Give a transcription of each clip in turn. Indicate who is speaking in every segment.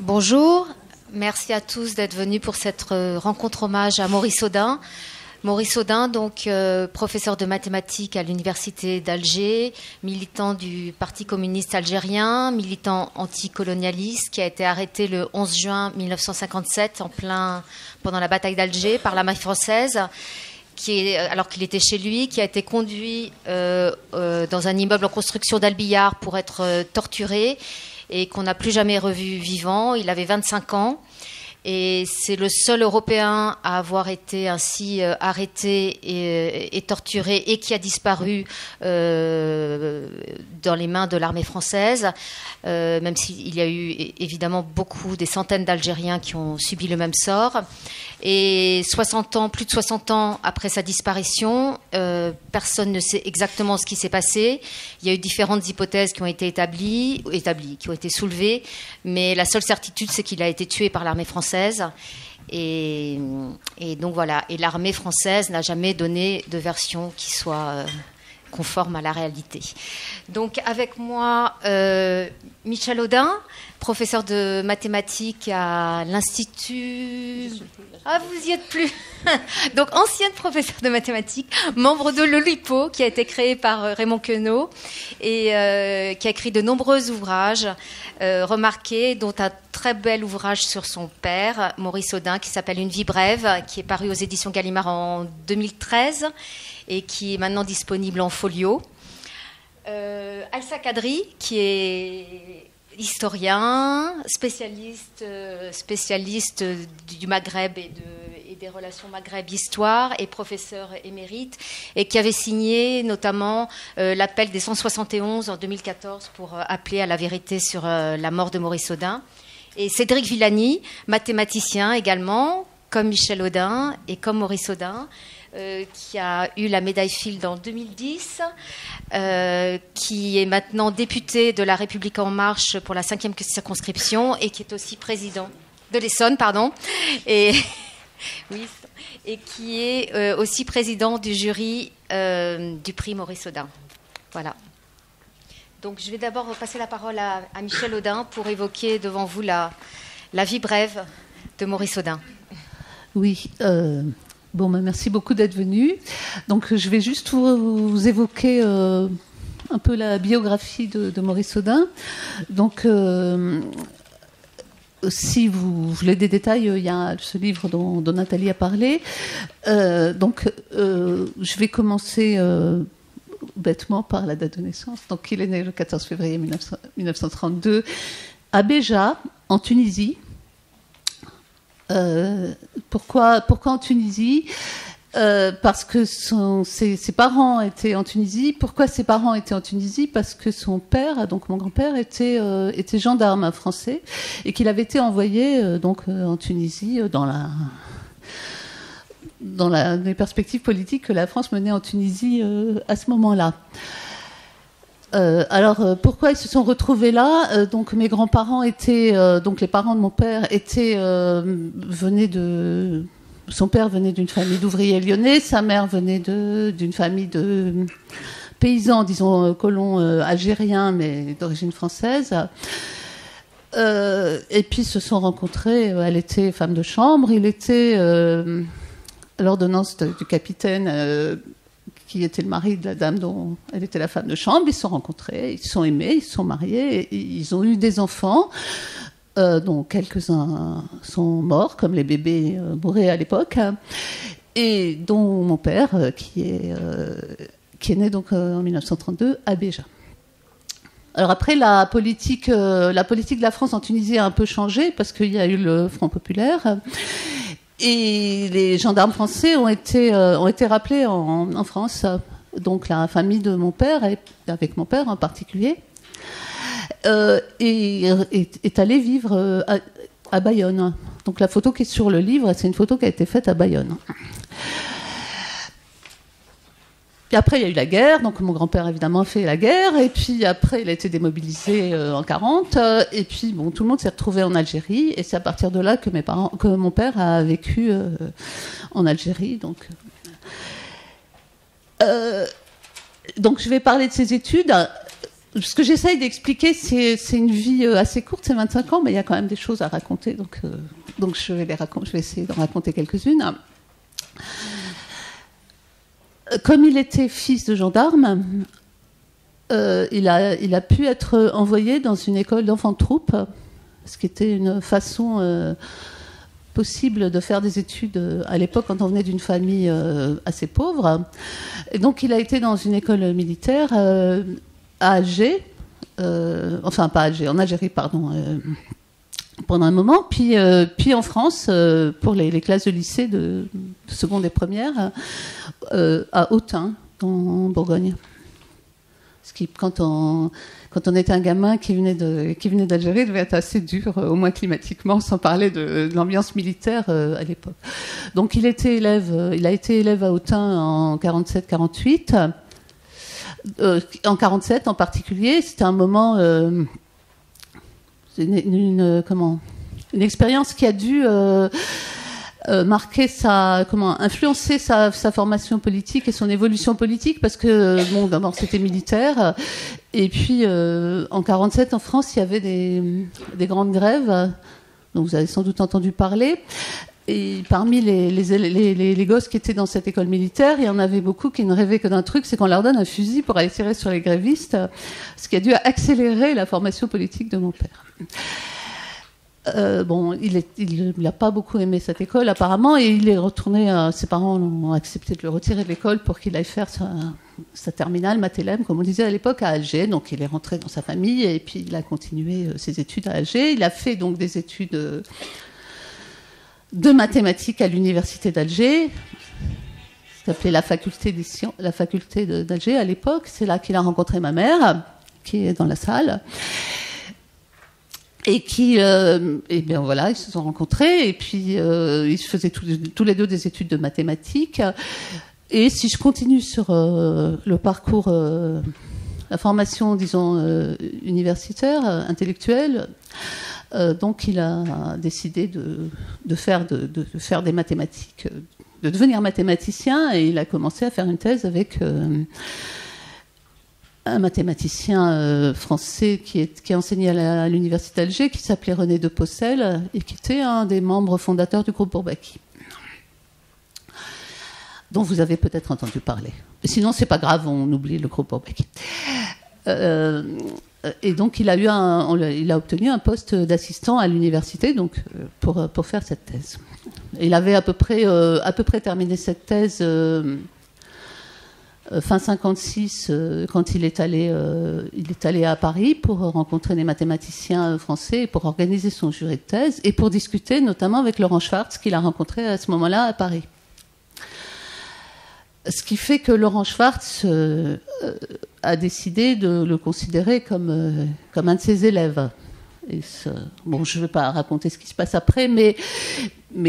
Speaker 1: Bonjour, merci à tous d'être venus pour cette rencontre hommage à Maurice Audin. Maurice Audin, donc professeur de mathématiques à l'université d'Alger, militant du Parti communiste algérien, militant anticolonialiste qui a été arrêté le 11 juin 1957 pendant la bataille d'Alger par l'armée française. Alors qu'il était chez lui, qui a été conduit dans un immeuble en construction d'Albillard pour être torturé et qu'on n'a plus jamais revu vivant. Il avait 25 ans et c'est le seul Européen à avoir été ainsi arrêté et torturé et qui a disparu dans les mains de l'armée française, même s'il y a eu évidemment des centaines d'Algériens qui ont subi le même sort. Et plus de 60 ans après sa disparition, personne ne sait exactement ce qui s'est passé. Il y a eu différentes hypothèses qui ont été établies, qui ont été soulevées, mais la seule certitude, c'est qu'il a été tué par l'armée française. Et donc voilà. Et l'armée française n'a jamais donné de version qui soit conforme à la réalité. Donc avec moi, Michel Audin, professeur de mathématiques à l'Institut... Ah, vous y êtes plus. Donc ancienne professeure de mathématiques, membre de l'Olipo, qui a été créé par Raymond Queneau et qui a écrit de nombreux ouvrages remarqués, dont un très bel ouvrage sur son père, Maurice Audin, qui s'appelle Une vie brève, qui est paru aux éditions Gallimard en 2013 et qui est maintenant disponible en folio. Alsa Kadri, qui est historien, spécialiste du Maghreb et des relations Maghreb-Histoire et professeur émérite, et qui avait signé notamment l'appel des 171 en 2014 pour appeler à la vérité sur la mort de Maurice Audin. Et Cédric Villani, mathématicien également, comme Michel Audin et comme Maurice Audin, qui a eu la médaille Fields en 2010, qui est maintenant député de La République En Marche pour la 5e circonscription et qui est aussi président de l'Essonne, et qui est aussi président du jury du prix Maurice Audin. Voilà. Donc je vais d'abord passer la parole à Michel Audin pour évoquer devant vous la vie brève de Maurice Audin.
Speaker 2: Oui. Merci beaucoup d'être venu. Donc, je vais juste vous évoquer un peu la biographie de Maurice Audin. Donc, si vous voulez des détails, il y a ce livre dont Nathalie a parlé. Je vais commencer bêtement par la date de naissance. Donc, il est né le 14 février 1932 à Béja, en Tunisie. Pourquoi en Tunisie ? Parce que ses parents étaient en Tunisie. Pourquoi ses parents étaient en Tunisie ? Parce que son père, donc mon grand-père, était gendarme français et qu'il avait été envoyé en Tunisie dans les perspectives politiques que la France menait en Tunisie à ce moment-là. Pourquoi ils se sont retrouvés là ? Donc mes grands-parents étaient, les parents de mon père son père venait d'une famille d'ouvriers lyonnais, sa mère venait d'une famille de paysans, disons colons algériens, mais d'origine française. Et puis ils se sont rencontrés. Elle était femme de chambre, il était à l'ordonnance du capitaine. Qui était le mari de la dame dont elle était la femme de chambre. Ils se sont rencontrés, ils se sont aimés, ils se sont mariés, et ils ont eu des enfants, dont quelques-uns sont morts, comme les bébés mouraient à l'époque, et dont mon père, qui est né donc en 1932 à Béja. Alors après, la politique de la France en Tunisie a un peu changé, parce qu'il y a eu le Front populaire. Et les gendarmes français ont été rappelés en France. Donc la famille de mon père, avec mon père en particulier, est allée vivre à Bayonne. Donc la photo qui est sur le livre, c'est une photo qui a été faite à Bayonne. Puis après, il y a eu la guerre, donc mon grand-père, évidemment, a fait la guerre, et puis après, il a été démobilisé en 40, et puis, tout le monde s'est retrouvé en Algérie, et c'est à partir de là que mon père a vécu en Algérie, donc je vais parler de ses études. Ce que j'essaye d'expliquer, c'est une vie assez courte, c'est 25 ans, mais il y a quand même des choses à raconter, donc je vais essayer d'en raconter quelques-unes. Comme il était fils de gendarme, il a pu être envoyé dans une école d'enfants de troupe, ce qui était une façon possible de faire des études à l'époque quand on venait d'une famille assez pauvre. Et donc il a été dans une école militaire à Alger, enfin pas à Alger, en Algérie, pardon, pendant un moment, puis en France, pour les classes de lycée de seconde et première, à Autun, en Bourgogne. Ce qui, quand on était un gamin qui venait d'Algérie, devait être assez dur, au moins climatiquement, sans parler de l'ambiance militaire à l'époque. Donc il a été élève à Autun en 47-48. En 47 en particulier, c'était un moment, une expérience qui a dû influencer sa formation politique et son évolution politique, parce que d'abord c'était militaire, et puis en 47 en France il y avait des grandes grèves dont vous avez sans doute entendu parler. Et parmi les gosses qui étaient dans cette école militaire, il y en avait beaucoup qui ne rêvaient que d'un truc, c'est qu'on leur donne un fusil pour aller tirer sur les grévistes, ce qui a dû accélérer la formation politique de mon père. Il n'a pas beaucoup aimé cette école apparemment, et il est retourné, ses parents ont accepté de le retirer de l'école pour qu'il aille faire sa terminale, Matélème, comme on disait à l'époque, à Alger. Donc il est rentré dans sa famille et puis il a continué ses études à Alger. Il a fait donc des études de mathématiques à l'université d'Alger. Ça s'appelait la faculté d'Alger à l'époque. C'est là qu'il a rencontré ma mère, qui est dans la salle. Et bien voilà, ils se sont rencontrés, et puis ils faisaient tous les deux des études de mathématiques. Et si je continue sur le parcours, la formation, disons, universitaire, intellectuelle, donc il a décidé de faire des mathématiques, de devenir mathématicien, et il a commencé à faire une thèse avec un mathématicien français qui enseignait à l'université d'Alger, qui s'appelait René de Possel, et qui était un des membres fondateurs du groupe Bourbaki, dont vous avez peut-être entendu parler. Sinon, c'est pas grave, on oublie le groupe Bourbaki. Et donc, il a obtenu un poste d'assistant à l'université, donc pour faire cette thèse. Il avait à peu près terminé cette thèse fin 56, quand il est allé à Paris pour rencontrer des mathématiciens français et pour organiser son jury de thèse et pour discuter notamment avec Laurent Schwartz, qu'il a rencontré à ce moment-là à Paris. Ce qui fait que Laurent Schwartz a décidé de le considérer comme un de ses élèves. Et bon, je ne vais pas raconter ce qui se passe après, mais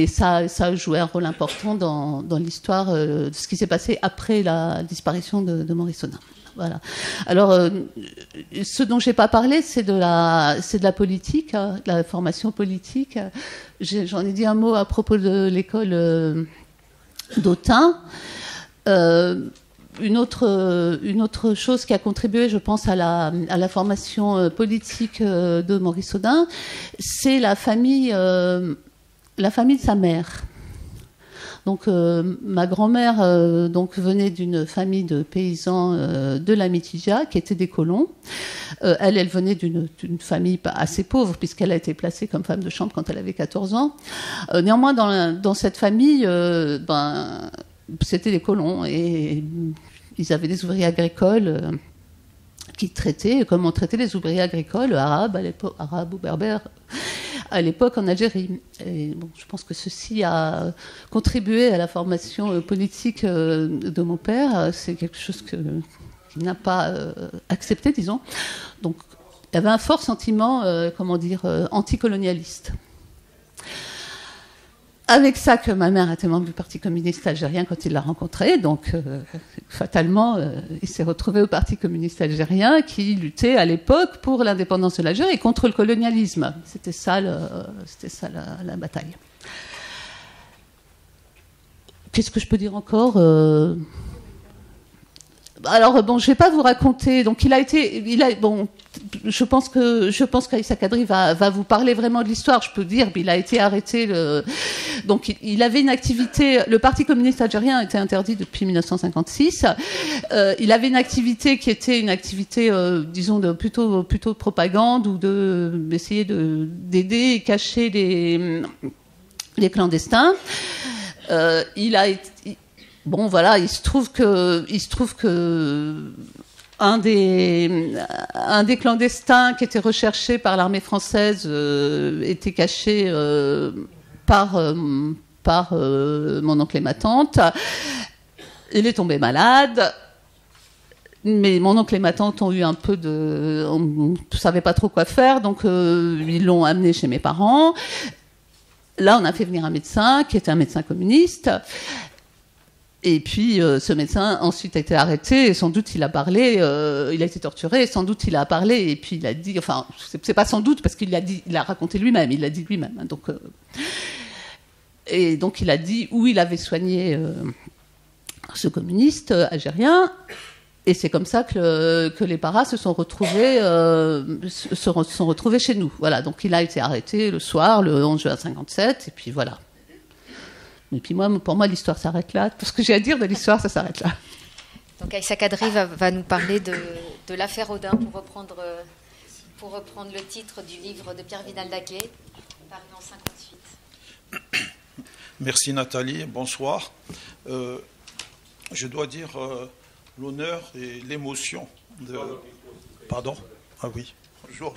Speaker 2: ça a joué un rôle important dans l'histoire de ce qui s'est passé après la disparition de Maurice Audin. Voilà. Alors, ce dont je n'ai pas parlé, c'est de la politique, de la formation politique. J'en ai dit un mot à propos de l'école d'Autun. Une autre chose qui a contribué, je pense, à la formation politique de Maurice Audin, c'est la famille de sa mère. Donc, ma grand-mère venait d'une famille de paysans de la Mitidja, qui étaient des colons. Elle venait d'une famille assez pauvre, puisqu'elle a été placée comme femme de chambre quand elle avait 14 ans. Néanmoins, dans cette famille, c'était des colons, et ils avaient des ouvriers agricoles qui traitaient, comme on traitait les ouvriers agricoles arabes ou berbères à l'époque en Algérie. Et bon, je pense que ceci a contribué à la formation politique de mon père. C'est quelque chose qu'il n'a pas accepté, disons. Donc, il y avait un fort sentiment, anticolonialiste. Avec ça que ma mère était membre du Parti communiste algérien quand il l'a rencontré, donc fatalement, il s'est retrouvé au Parti communiste algérien qui luttait à l'époque pour l'indépendance de l'Algérie et contre le colonialisme. C'était ça la bataille. Qu'est-ce que je peux dire encore ? alors bon, je vais pas vous raconter. Donc bon, je pense qu'Aïssa Kadri va vous parler vraiment de l'histoire. Je peux dire, il a été arrêté. Donc il avait une activité. Le Parti communiste algérien a été interdit depuis 1956. Il avait une activité qui était une activité, disons, plutôt de propagande ou d'essayer d'aider et cacher les clandestins. Bon, voilà, il se trouve que un des clandestins qui était recherché par l'armée française était caché par mon oncle et ma tante. Il est tombé malade. Mais mon oncle et ma tante ont eu on ne savait pas trop quoi faire, donc ils l'ont amené chez mes parents. Là, on a fait venir un médecin qui était un médecin communiste. Et puis, ce médecin, ensuite, a été arrêté. Et sans doute, il a parlé. Il a été torturé. Et sans doute, il a parlé. Et puis, il a dit... Enfin, c'est pas sans doute, parce qu'il a raconté lui-même. Il l'a dit lui-même. Hein, et donc, il a dit où il avait soigné ce communiste algérien. Et c'est comme ça que les paras se sont retrouvés chez nous. Voilà, donc il a été arrêté le soir, le 11 juin 1957, et puis voilà. Et puis pour moi, l'histoire s'arrête là. Tout ce que j'ai à dire de l'histoire, ça s'arrête là.
Speaker 1: Donc Aïssa Kadri va nous parler de l'affaire Audin pour reprendre le titre du livre de Pierre Vidal-Naquet, paru en 1958.
Speaker 3: Merci Nathalie, bonsoir. Je dois dire... l'honneur et l'émotion de... Pardon ? Ah oui, bonjour.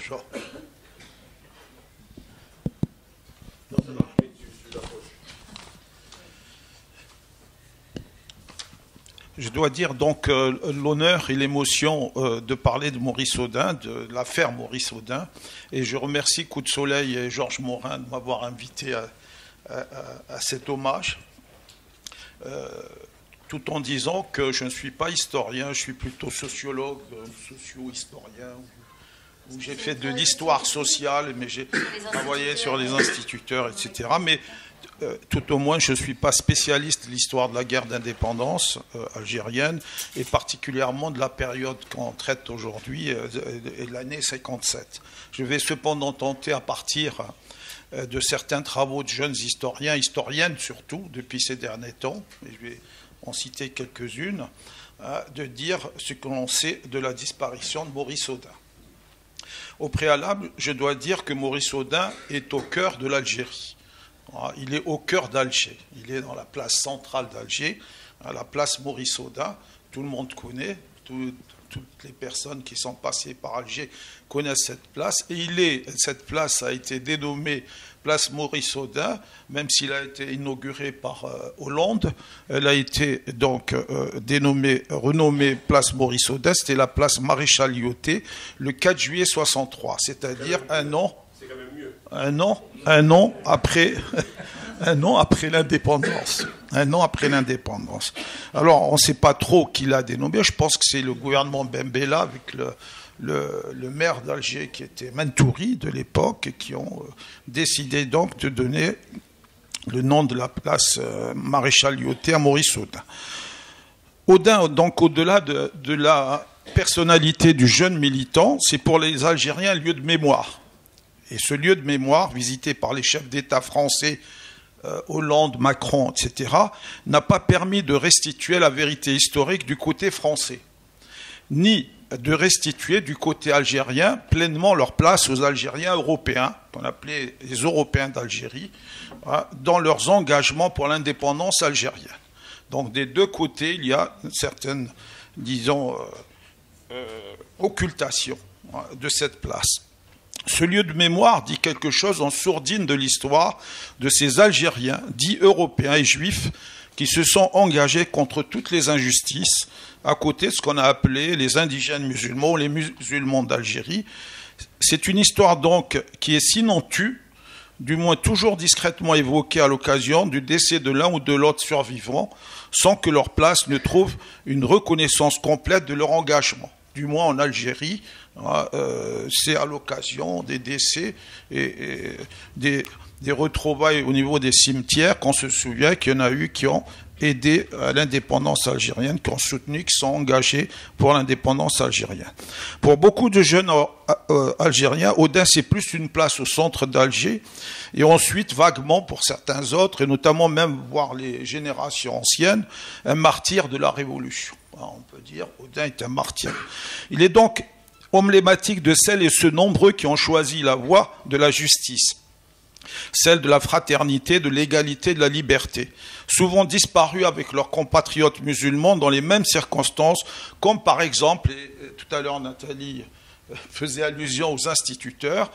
Speaker 3: Je dois dire donc l'honneur et l'émotion de parler de Maurice Audin, de l'affaire Maurice Audin. Et je remercie Coup de Soleil et Georges Morin de m'avoir invité à cet hommage. Tout en disant que je ne suis pas historien, je suis plutôt sociologue, socio-historien, où j'ai fait de l'histoire sociale, mais j'ai travaillé sur les instituteurs, etc. Mais tout au moins, je ne suis pas spécialiste de l'histoire de la guerre d'indépendance algérienne, et particulièrement de la période qu'on traite aujourd'hui, et de l'année 57. Je vais cependant tenter, à partir de certains travaux de jeunes historiens, historiennes surtout, depuis ces derniers temps, et je vais en citer quelques-unes, de dire ce que l'on sait de la disparition de Maurice Audin. Au préalable, je dois dire que Maurice Audin est au cœur de l'Algérie. Il est au cœur d'Alger. Il est dans la place centrale d'Alger, à la place Maurice Audin. Tout le monde connaît, toutes les personnes qui sont passées par Alger connaissent cette place. Et cette place a été dénommée place Maurice Audin, même s'il a été inauguré par Hollande. Elle a été donc renommée place Maurice Audin. C'était la place Maréchal Lyautey le 4 juillet 63, c'est-à-dire un an après l'indépendance. Un an après l'indépendance. Alors, on ne sait pas trop qui l'a dénommé. Je pense que c'est le gouvernement Bembella avec le maire d'Alger qui était Mentouri de l'époque, et qui ont décidé donc de donner le nom de la place Maréchal Lyautey à Maurice Audin. Audin, donc au-delà de la personnalité du jeune militant, c'est pour les Algériens un lieu de mémoire. Et ce lieu de mémoire, visité par les chefs d'État français, Hollande, Macron, etc., n'a pas permis de restituer la vérité historique du côté français, ni de restituer du côté algérien pleinement leur place aux Algériens européens, qu'on appelait les Européens d'Algérie, dans leurs engagements pour l'indépendance algérienne. Donc des deux côtés, il y a une certaine, disons, occultation de cette place. Ce lieu de mémoire dit quelque chose en sourdine de l'histoire de ces Algériens, dits européens et juifs, qui se sont engagés contre toutes les injustices, à côté de ce qu'on a appelé les indigènes musulmans ou les musulmans d'Algérie. C'est une histoire donc qui est sinon tue, du moins toujours discrètement évoquée à l'occasion du décès de l'un ou de l'autre survivant, sans que leur place ne trouve une reconnaissance complète de leur engagement. Du moins en Algérie, c'est à l'occasion des décès et des retrouvailles au niveau des cimetières qu'on se souvient qu'il y en a eu qui ont aidé à l'indépendance algérienne, qui ont soutenu, qui sont engagés pour l'indépendance algérienne. Pour beaucoup de jeunes Algériens, Oudin, c'est plus une place au centre d'Alger, et ensuite, vaguement, pour certains autres, et notamment même, voire les générations anciennes, un martyr de la Révolution. On peut dire, Oudin est un martyr. Il est donc emblématique de celles et ceux nombreux qui ont choisi la voie de la justice, celle de la fraternité, de l'égalité, de la liberté, souvent disparus avec leurs compatriotes musulmans dans les mêmes circonstances, comme par exemple, et tout à l'heure Nathalie faisait allusion aux instituteurs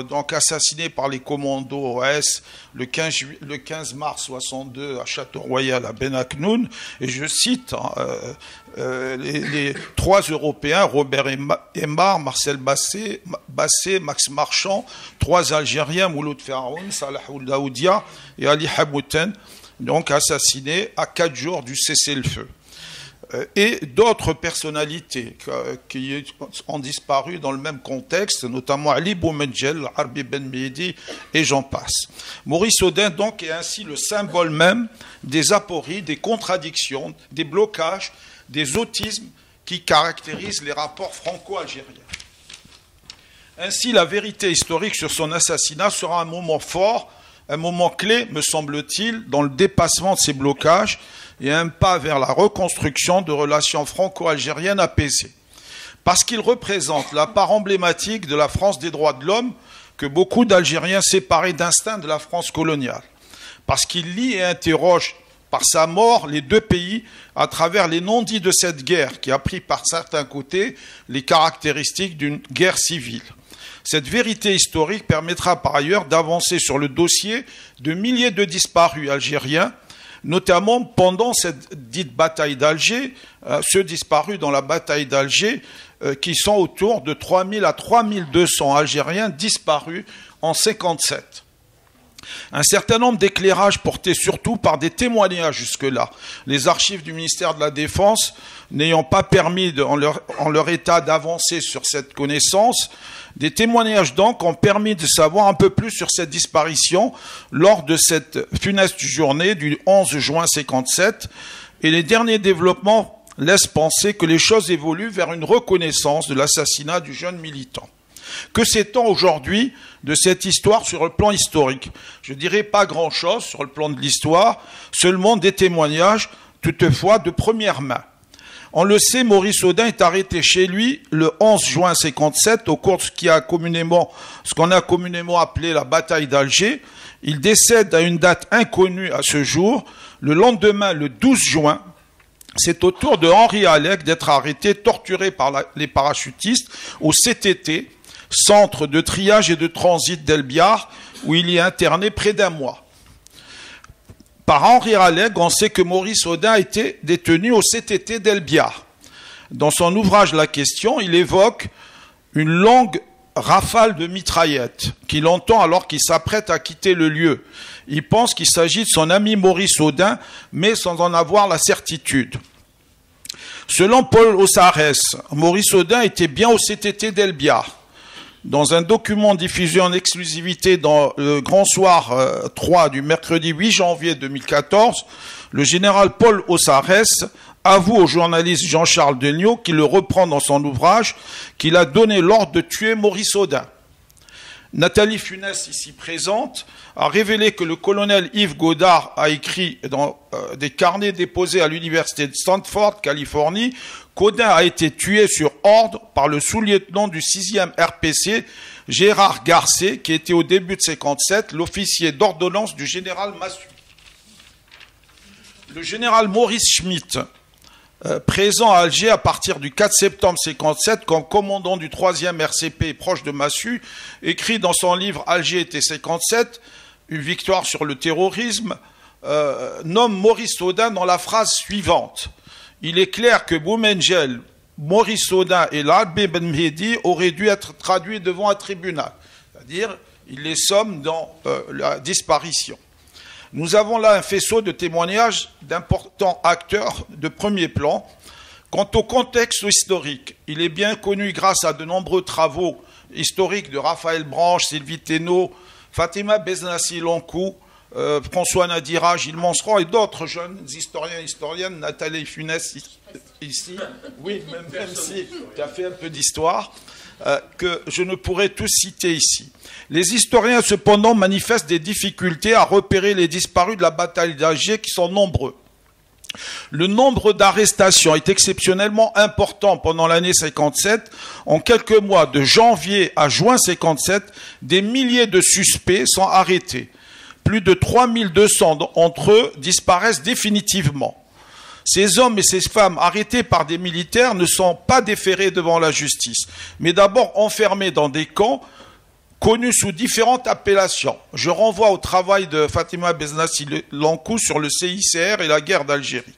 Speaker 3: donc assassinés par les commandos OS le 15 mars 62 à Château-Royal à Ben Aknoun, et je cite les trois Européens, Robert Aymar, Marcel Basset, Max Marchand, trois Algériens, Mouloud Ferraoun, Salah Daoudia et Ali Hamouten, donc assassinés à 4 jours du cessez-le-feu. Et d'autres personnalités qui ont disparu dans le même contexte, notamment Ali Boumedjel, Arbi Ben Mehdi et j'en passe. Maurice Audin donc est ainsi le symbole même des apories, des contradictions, des blocages, des autismes qui caractérisent les rapports franco-algériens. Ainsi, la vérité historique sur son assassinat sera un moment fort, un moment clé, me semble-t-il, dans le dépassement de ces blocages et un pas vers la reconstruction de relations franco-algériennes apaisées. Parce qu'il représente la part emblématique de la France des droits de l'homme que beaucoup d'Algériens séparés d'instinct de la France coloniale. Parce qu'il lie et interroge par sa mort les deux pays à travers les non-dits de cette guerre qui a pris par certains côtés les caractéristiques d'une guerre civile. Cette vérité historique permettra par ailleurs d'avancer sur le dossier de milliers de disparus algériens, notamment pendant cette dite bataille d'Alger, ceux disparus dans la bataille d'Alger, qui sont autour de 3000 à 3200 Algériens disparus en 1957. Un certain nombre d'éclairages portés surtout par des témoignages jusque-là. Les archives du ministère de la Défense n'ayant pas permis en leur état d'avancer sur cette connaissance, des témoignages donc ont permis de savoir un peu plus sur cette disparition lors de cette funeste journée du 11 juin 1957, et les derniers développements laissent penser que les choses évoluent vers une reconnaissance de l'assassinat du jeune militant. Que sait-on aujourd'hui de cette histoire sur le plan historique? Je dirais pas grand-chose sur le plan de l'histoire, seulement des témoignages, toutefois de première main. On le sait, Maurice Audin est arrêté chez lui le 11 juin 1957 au cours de ce qu'on a communément appelé la bataille d'Alger. Il décède à une date inconnue à ce jour. Le lendemain, le 12 juin, c'est au tour de Henri Alec d'être arrêté, torturé par les parachutistes au CTT, Centre de triage et de transit d'El-Biar, où il y est interné près d'un mois. Par Henri Alec, on sait que Maurice Audin a été détenu au CTT d'El-Biar. Dans son ouvrage La Question, il évoque une longue rafale de mitraillettes qu'il entend alors qu'il s'apprête à quitter le lieu. Il pense qu'il s'agit de son ami Maurice Audin, mais sans en avoir la certitude. Selon Paul Ossarès, Maurice Audin était bien au CTT d'El-Biar. Dans un document diffusé en exclusivité dans le Grand Soir 3 du mercredi 8 janvier 2014, le général Paul Ossarès avoue au journaliste Jean-Charles Degnaud, qui le reprend dans son ouvrage, qu'il a donné l'ordre de tuer Maurice Audin. Nathalie Funès, ici présente, a révélé que le colonel Yves Godard a écrit dans des carnets déposés à l'université de Stanford, Californie, qu'Audin a été tué sur ordre par le sous-lieutenant du 6e RPC, Gérard Garcet, qui était au début de 1957 l'officier d'ordonnance du général Massu. Le général Maurice Schmitt, présent à Alger à partir du 4 septembre 1957 comme commandant du 3e RCP proche de Massu, écrit dans son livre Alger été 1957, une victoire sur le terrorisme, nomme Maurice Audin dans la phrase suivante. Il est clair que Boumedjel, Maurice Audin et l'Arbi Ben Mehdi auraient dû être traduits devant un tribunal. C'est-à-dire, il les somme dans la disparition. Nous avons là un faisceau de témoignages d'importants acteurs de premier plan. Quant au contexte historique, il est bien connu grâce à de nombreux travaux historiques de Raphaël Branche, Sylvie Thénault, Fatima Beznassi Lonkou, François Nadira, Gilles Manseron et d'autres jeunes historiens et historiennes, Nathalie Funès ici, oui, même si tu as fait un peu d'histoire, que je ne pourrais tous citer ici. Les historiens, cependant, manifestent des difficultés à repérer les disparus de la bataille d'Alger qui sont nombreux. Le nombre d'arrestations est exceptionnellement important pendant l'année 57. En quelques mois, de janvier à juin 57, des milliers de suspects sont arrêtés. Plus de 3200 d'entre eux disparaissent définitivement. Ces hommes et ces femmes arrêtés par des militaires ne sont pas déférés devant la justice, mais d'abord enfermés dans des camps connus sous différentes appellations. Je renvoie au travail de Fatima Besnassi Lankou sur le CICR et la guerre d'Algérie.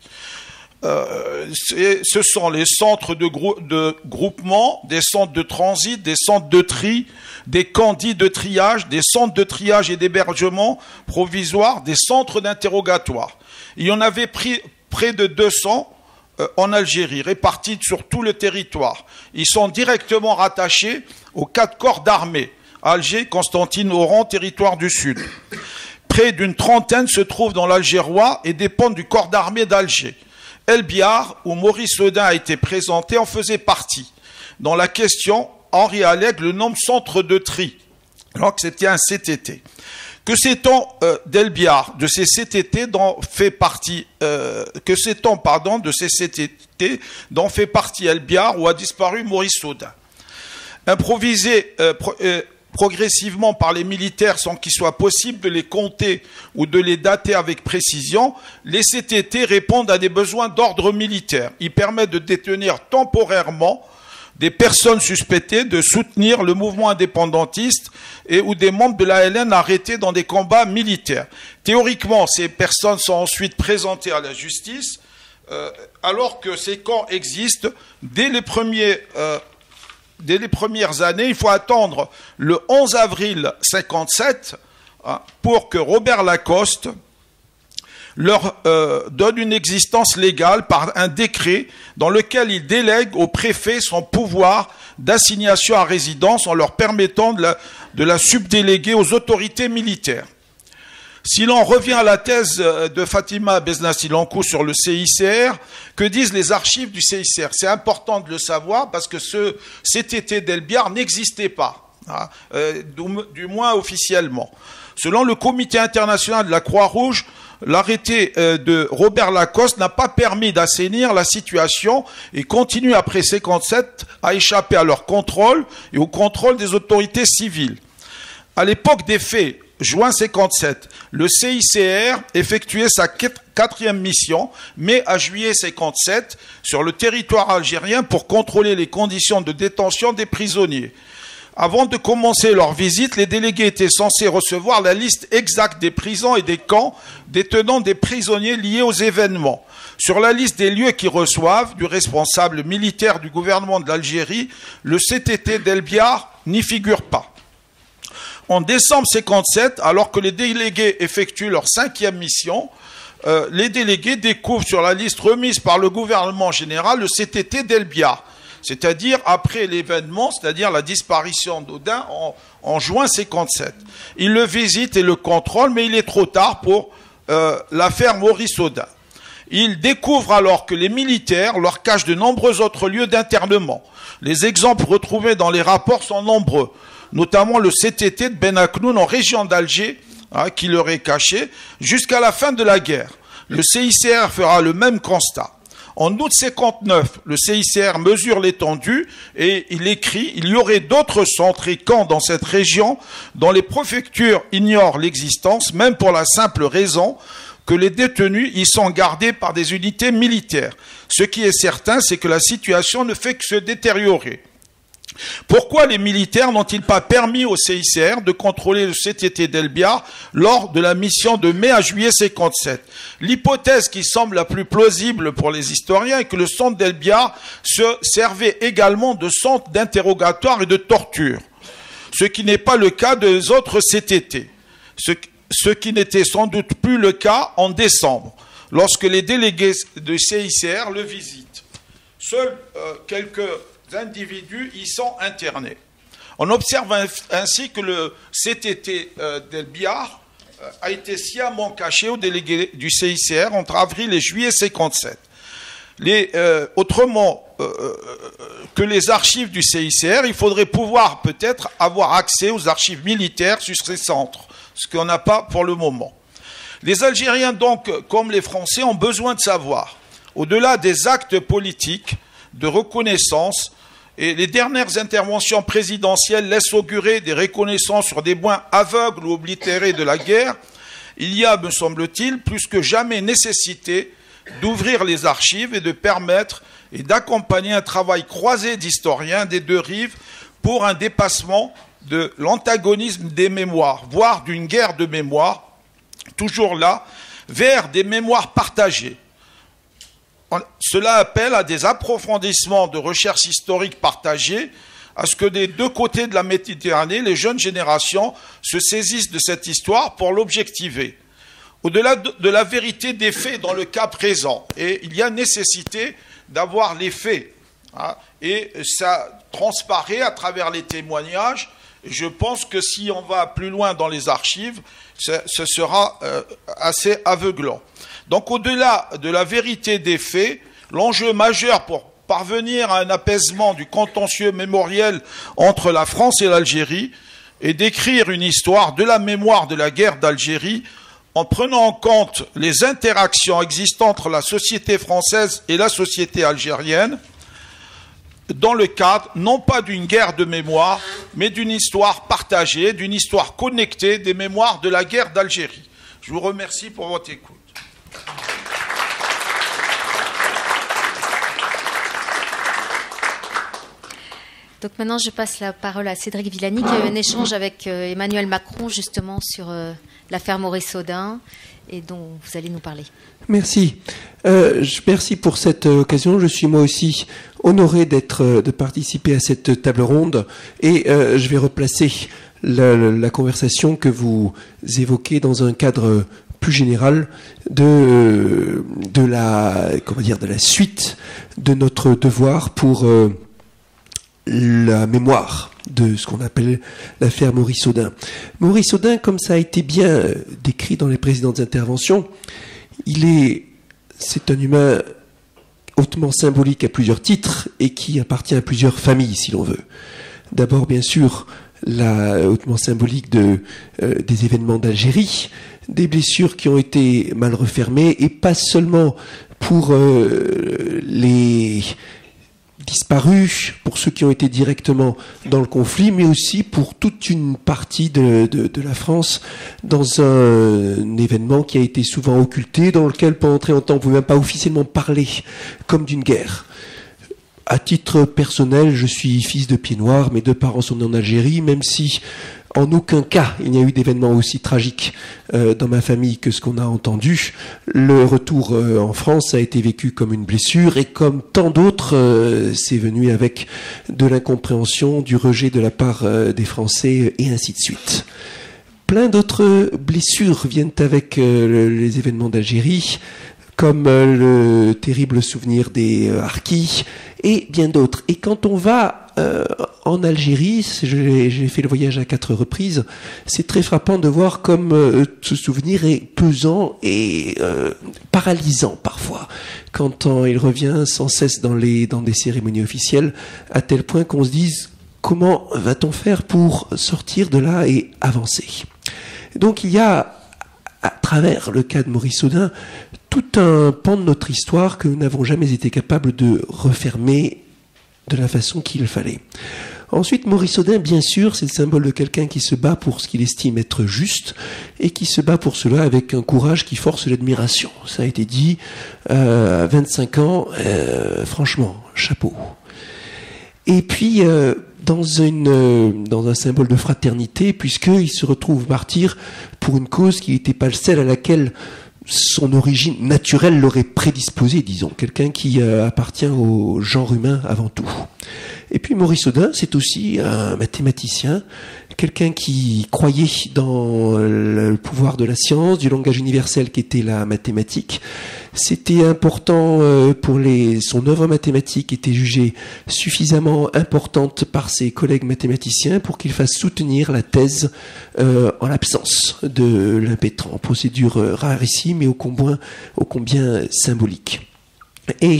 Speaker 3: Ce sont les centres de groupement, des centres de transit, des centres de tri, des camps dits de triage, des centres de triage et d'hébergement provisoire, des centres d'interrogatoire. Il y en avait près de 200 en Algérie, répartis sur tout le territoire. Ils sont directement rattachés aux 4 corps d'armée. Alger, Constantine, Oran, territoire du Sud. Près d'une trentaine se trouvent dans l'Algérois et dépendent du corps d'armée d'Alger. El Biar, où Maurice Audin a été présenté, en faisait partie. Dans la question, Henri Alleg le nomme centre de tri, alors que c'était un CTT. Que sait-on d'El Biar, de ces CTT dont fait partie, que sait-on, pardon, de ces CTT dont fait partie El Biar où a disparu Maurice Audin? Improvisé progressivement par les militaires sans qu'il soit possible de les compter ou de les dater avec précision, les CTT répondent à des besoins d'ordre militaire. Ils permettent de détenir temporairement des personnes suspectées de soutenir le mouvement indépendantiste ou des membres de l'ALN arrêtés dans des combats militaires. Théoriquement, ces personnes sont ensuite présentées à la justice, alors que ces camps existent dès les premières années. Il faut attendre le 11 avril 57 pour que Robert Lacoste leur donne une existence légale par un décret dans lequel il délègue au préfet son pouvoir d'assignation à résidence en leur permettant de la subdéléguer aux autorités militaires. Si l'on revient à la thèse de Fatima Besnassi Lankou sur le CICR, que disent les archives du CICR? C'est important de le savoir parce que ce CTT d'El Biar n'existait pas, du moins officiellement. Selon le Comité international de la Croix-Rouge, l'arrêté de Robert Lacoste n'a pas permis d'assainir la situation et continue après 57 à échapper à leur contrôle et au contrôle des autorités civiles. À l'époque des faits, juin 57, le CICR effectuait sa 4e mission, mai à juillet 57, sur le territoire algérien pour contrôler les conditions de détention des prisonniers. Avant de commencer leur visite, les délégués étaient censés recevoir la liste exacte des prisons et des camps détenant des prisonniers liés aux événements. Sur la liste des lieux qu'ils reçoivent, du responsable militaire du gouvernement de l'Algérie, le CTT d'El Biar n'y figure pas. En décembre 57, alors que les délégués effectuent leur 5e mission, les délégués découvrent sur la liste remise par le gouvernement général le CTT d'El Biar, c'est-à-dire après l'événement, c'est-à-dire la disparition d'Audin en juin 57. Ils le visitent et le contrôlent, mais il est trop tard pour l'affaire Maurice Audin. Ils découvrent alors que les militaires leur cachent de nombreux autres lieux d'internement. Les exemples retrouvés dans les rapports sont nombreux, notamment le CTT de Ben Aknoun en région d'Alger, qui leur est caché, jusqu'à la fin de la guerre. Le CICR fera le même constat. En août 59, le CICR mesure l'étendue et il écrit « Il y aurait d'autres centres et camps dans cette région dont les préfectures ignorent l'existence, même pour la simple raison que les détenus y sont gardés par des unités militaires. Ce qui est certain, c'est que la situation ne fait que se détériorer. » Pourquoi les militaires n'ont-ils pas permis au CICR de contrôler le CTT d'El Biar lors de la mission de mai à juillet 57? L'hypothèse qui semble la plus plausible pour les historiens est que le centre d'El Biar se servait également de centre d'interrogatoire et de torture, ce qui n'est pas le cas des autres CTT, ce qui n'était sans doute plus le cas en décembre, lorsque les délégués du CICR le visitent. Seuls quelques individus y sont internés. On observe ainsi que le CTT d'El Biar a été sciemment caché aux délégués du CICR entre avril et juillet 1957. Autrement que les archives du CICR, il faudrait pouvoir peut-être avoir accès aux archives militaires sur ces centres, ce qu'on n'a pas pour le moment. Les Algériens, donc, comme les Français, ont besoin de savoir, au-delà des actes politiques de reconnaissance, et les dernières interventions présidentielles laissent augurer des reconnaissances sur des points aveugles ou oblitérés de la guerre, il y a, me semble-t-il, plus que jamais nécessité d'ouvrir les archives et de permettre et d'accompagner un travail croisé d'historiens des deux rives pour un dépassement de l'antagonisme des mémoires, voire d'une guerre de mémoire, toujours là, vers des mémoires partagées. Cela appelle à des approfondissements de recherche historique partagée, à ce que des deux côtés de la Méditerranée, les jeunes générations se saisissent de cette histoire pour l'objectiver. Au-delà de la vérité des faits dans le cas présent, et il y a nécessité d'avoir les faits, hein, et ça transparaît à travers les témoignages. Je pense que si on va plus loin dans les archives, ce sera assez aveuglant. Donc au-delà de la vérité des faits, l'enjeu majeur pour parvenir à un apaisement du contentieux mémoriel entre la France et l'Algérie est d'écrire une histoire de la mémoire de la guerre d'Algérie en prenant en compte les interactions existantes entre la société française et la société algérienne, dans le cadre, non pas d'une guerre de mémoire, mais d'une histoire partagée, d'une histoire connectée des mémoires de la guerre d'Algérie. Je vous remercie pour votre écoute.
Speaker 1: Donc maintenant, je passe la parole à Cédric Villani, qui a eu un échange avec Emmanuel Macron, justement, sur l'affaire Maurice Audin, et dont vous allez nous parler.
Speaker 4: Merci. Merci pour cette occasion. Je suis moi aussi honoré de participer à cette table ronde, et je vais replacer la conversation que vous évoquez dans un cadre plus général de la suite de notre devoir pour la mémoire de ce qu'on appelle l'affaire Maurice Audin. Maurice Audin, comme ça a été bien décrit dans les précédentes interventions, c'est un humain hautement symbolique à plusieurs titres et qui appartient à plusieurs familles, si l'on veut. D'abord, bien sûr, hautement symbolique des événements d'Algérie, des blessures qui ont été mal refermées, et pas seulement pour les disparus, pour ceux qui ont été directement dans le conflit, mais aussi pour toute une partie de la France dans un événement qui a été souvent occulté, dans lequel pendant très longtemps on ne pouvait même pas officiellement parler comme d'une guerre. À titre personnel, je suis fils de pieds noirs, mes deux parents sont nés en Algérie, même si en aucun cas il n'y a eu d'événement aussi tragique dans ma famille que ce qu'on a entendu. Le retour en France a été vécu comme une blessure, et comme tant d'autres, c'est venu avec de l'incompréhension, du rejet de la part des Français, et ainsi de suite. Plein d'autres blessures viennent avec les événements d'Algérie, comme le terrible souvenir des harkis, et bien d'autres. Et quand on va en Algérie, j'ai fait le voyage à 4 reprises, c'est très frappant de voir comme ce souvenir est pesant et paralysant parfois, quand il revient sans cesse dans des cérémonies officielles, à tel point qu'on se dise comment va-t-on faire pour sortir de là et avancer. Donc il y a, à travers le cas de Maurice Audin, tout un pan de notre histoire que nous n'avons jamais été capables de refermer de la façon qu'il fallait. Ensuite, Maurice Audin, bien sûr, c'est le symbole de quelqu'un qui se bat pour ce qu'il estime être juste, et qui se bat pour cela avec un courage qui force l'admiration. Ça a été dit, à 25 ans, franchement, chapeau. Et puis, dans un symbole de fraternité, puisqu'il se retrouve martyr pour une cause qui n'était pas celle à laquelle son origine naturelle l'aurait prédisposé, disons, quelqu'un qui appartient au genre humain avant tout. Et puis Maurice Audin, c'est aussi un mathématicien, quelqu'un qui croyait dans le pouvoir de la science, du langage universel qui était la mathématique. C'était important pour son œuvre mathématique était jugée suffisamment importante par ses collègues mathématiciens pour qu'il fasse soutenir la thèse en l'absence de l'impétrant. Procédure rarissime et ô combien symbolique. Et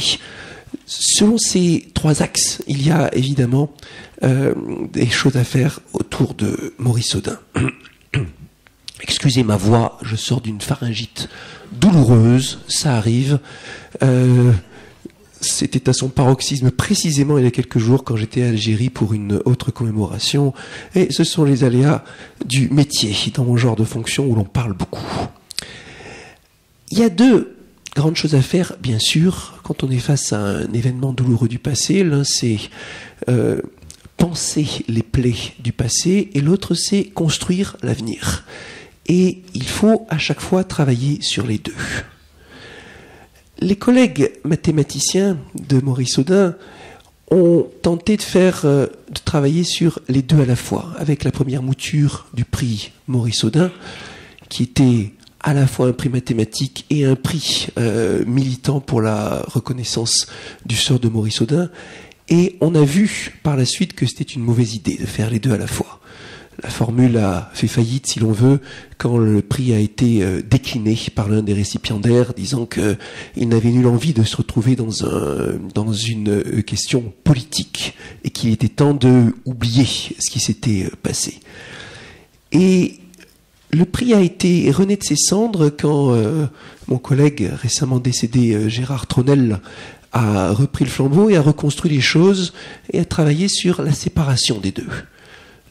Speaker 4: selon ces trois axes, il y a évidemment des choses à faire autour de Maurice Audin. Excusez ma voix, je sors d'une pharyngite douloureuse, ça arrive. C'était à son paroxysme précisément il y a quelques jours quand j'étais à Algérie pour une autre commémoration. Et ce sont les aléas du métier dans mon genre de fonction où l'on parle beaucoup. Il y a deux grandes choses à faire, bien sûr, quand on est face à un événement douloureux du passé. L'un, c'est penser les plaies du passé, et l'autre, c'est construire l'avenir. Et il faut à chaque fois travailler sur les deux. Les collègues mathématiciens de Maurice Audin ont tenté de travailler sur les deux à la fois, avec la première mouture du prix Maurice Audin, qui était à la fois un prix mathématique et un prix militant pour la reconnaissance du sort de Maurice Audin. Et on a vu par la suite que c'était une mauvaise idée de faire les deux à la fois. La formule a fait faillite, si l'on veut, quand le prix a été décliné par l'un des récipiendaires, disant qu'il n'avait nulle envie de se retrouver dans une question politique et qu'il était temps de oublier ce qui s'était passé. Et le prix a été rené de ses cendres quand mon collègue récemment décédé, Gérard Tronel, a repris le flambeau et a reconstruit les choses et a travaillé sur la séparation des deux.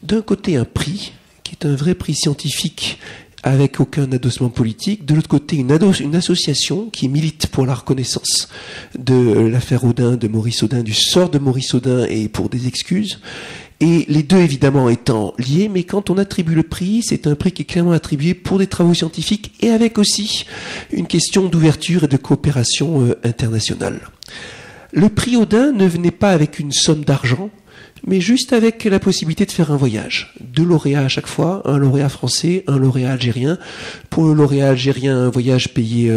Speaker 4: D'un côté, un prix, qui est un vrai prix scientifique avec aucun adossement politique. De l'autre côté, une association qui milite pour la reconnaissance de l'affaire Audin, de Maurice Audin, du sort de Maurice Audin et pour des excuses. Et les deux, évidemment, étant liés, mais quand on attribue le prix, c'est un prix qui est clairement attribué pour des travaux scientifiques et avec aussi une question d'ouverture et de coopération internationale. Le prix Audin ne venait pas avec une somme d'argent, mais juste avec la possibilité de faire un voyage. 2 lauréats à chaque fois, un lauréat français, un lauréat algérien. Pour le lauréat algérien, un voyage payé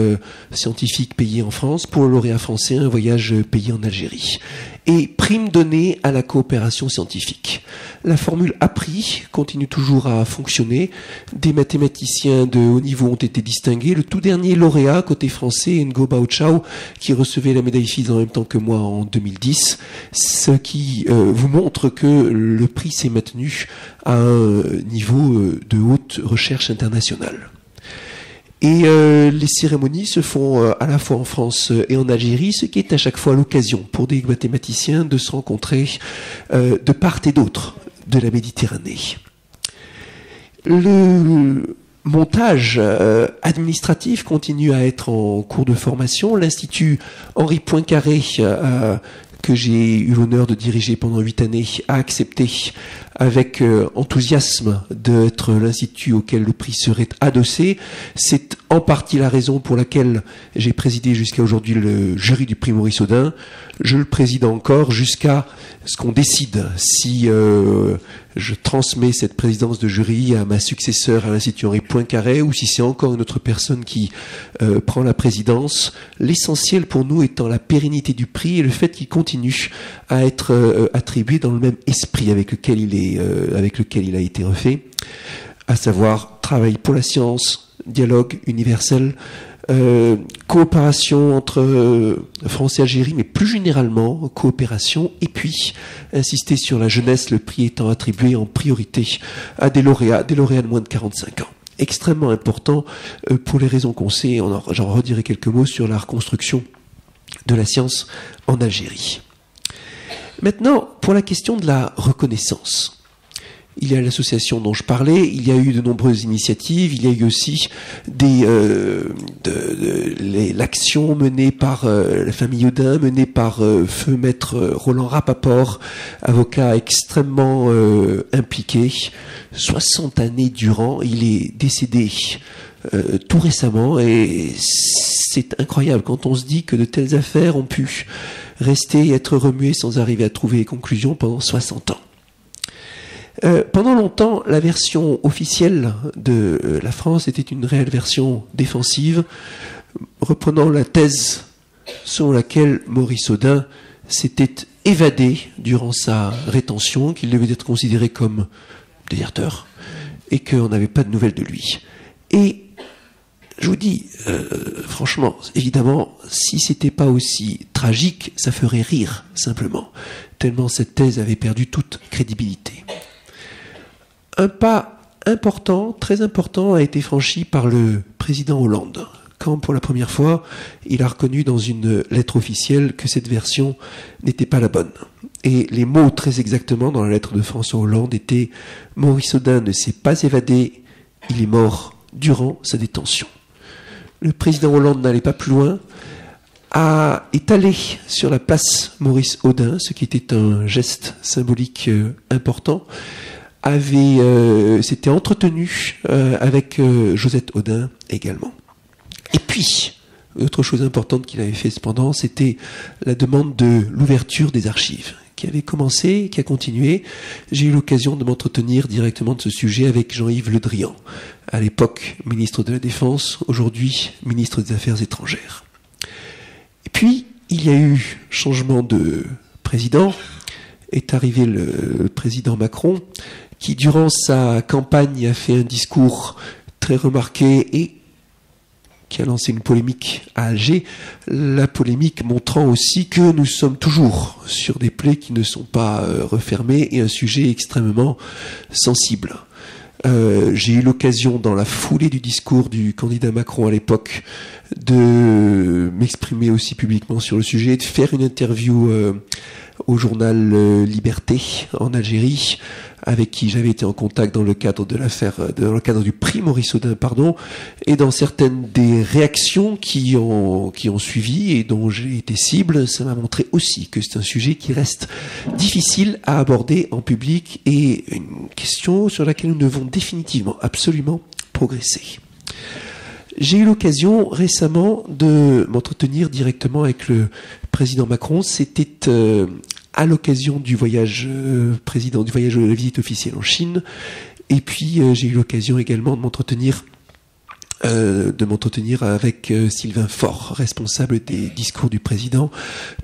Speaker 4: scientifique payé en France. Pour le lauréat français, un voyage payé en Algérie. Et prime donnée à la coopération scientifique. La formule a pris continue toujours à fonctionner. Des mathématiciens de haut niveau ont été distingués. Le tout dernier lauréat, côté français, Ngo Bao Chao, qui recevait la médaille Fields en même temps que moi en 2010. Ce qui vous montre que le prix s'est maintenu à un niveau de haute recherche internationale. Et les cérémonies se font à la fois en France et en Algérie, ce qui est à chaque fois l'occasion pour des mathématiciens de se rencontrer de part et d'autre de la Méditerranée. Le montage administratif continue à être en cours de formation. L'Institut Henri Poincaré, que j'ai eu l'honneur de diriger pendant 8 années, a accepté avec enthousiasme d'être l'institut auquel le prix serait adossé. C'est en partie la raison pour laquelle j'ai présidé jusqu'à aujourd'hui le jury du prix Maurice Audin. Je le préside encore jusqu'à ce qu'on décide si je transmets cette présidence de jury à ma successeur à l'Institut Henri Poincaré ou si c'est encore une autre personne qui prend la présidence. L'essentiel pour nous étant la pérennité du prix et le fait qu'il continue à être attribué dans le même esprit avec lequel il a été refait, à savoir travail pour la science, dialogue universel, coopération entre France et Algérie, mais plus généralement coopération, et puis insister sur la jeunesse, le prix étant attribué en priorité à des lauréats de moins de 45 ans. Extrêmement important pour les raisons qu'on sait. J'en redirai quelques mots sur la reconstruction de la science en Algérie. Maintenant, pour la question de la reconnaissance. Il y a l'association dont je parlais, il y a eu de nombreuses initiatives, il y a eu aussi l'action menée par la famille Audin, menée par feu maître Roland Rapaport, avocat extrêmement impliqué, 60 années durant. Il est décédé tout récemment et c'est incroyable quand on se dit que de telles affaires ont pu rester, être remué sans arriver à trouver conclusion pendant 60 ans. Pendant longtemps, la version officielle de la France était une réelle version défensive, reprenant la thèse selon laquelle Maurice Audin s'était évadé durant sa rétention, qu'il devait être considéré comme déserteur, et qu'on n'avait pas de nouvelles de lui. Et je vous dis, franchement, évidemment, si c'était pas aussi tragique, ça ferait rire, simplement, tellement cette thèse avait perdu toute crédibilité. Un pas important, très important, a été franchi par le président Hollande, quand pour la première fois, il a reconnu dans une lettre officielle que cette version n'était pas la bonne. Et les mots très exactement dans la lettre de François Hollande étaient « Maurice Audin ne s'est pas évadé, il est mort durant sa détention ». Le président Hollande n'allait pas plus loin, est allé sur la place Maurice Audin, ce qui était un geste symbolique important, s'était entretenu avec Josette Audin également. Et puis, autre chose importante qu'il avait fait cependant, c'était la demande de l'ouverture des archives, qui avait commencé, qui a continué. J'ai eu l'occasion de m'entretenir directement de ce sujet avec Jean-Yves Le Drian, à l'époque ministre de la Défense, aujourd'hui ministre des Affaires étrangères. Et puis, il y a eu changement de président, est arrivé le président Macron, qui durant sa campagne a fait un discours très remarqué et qui a lancé une polémique à Alger, la polémique montrant aussi que nous sommes toujours sur des plaies qui ne sont pas refermées et un sujet extrêmement sensible. J'ai eu l'occasion, dans la foulée du discours du candidat Macron à l'époque, de m'exprimer aussi publiquement sur le sujet, de faire une interview au journal Liberté en Algérie, avec qui j'avais été en contact dans le cadre de dans le cadre du prix Maurice Audin, et dans certaines des réactions qui ont suivi et dont j'ai été cible, ça m'a montré aussi que c'est un sujet qui reste difficile à aborder en public et une question sur laquelle nous devons définitivement, absolument progresser. J'ai eu l'occasion récemment de m'entretenir directement avec le président Macron. C'était à l'occasion du voyage de la visite officielle en Chine. Et puis j'ai eu l'occasion également de m'entretenir avec Sylvain Faure, responsable des discours du président,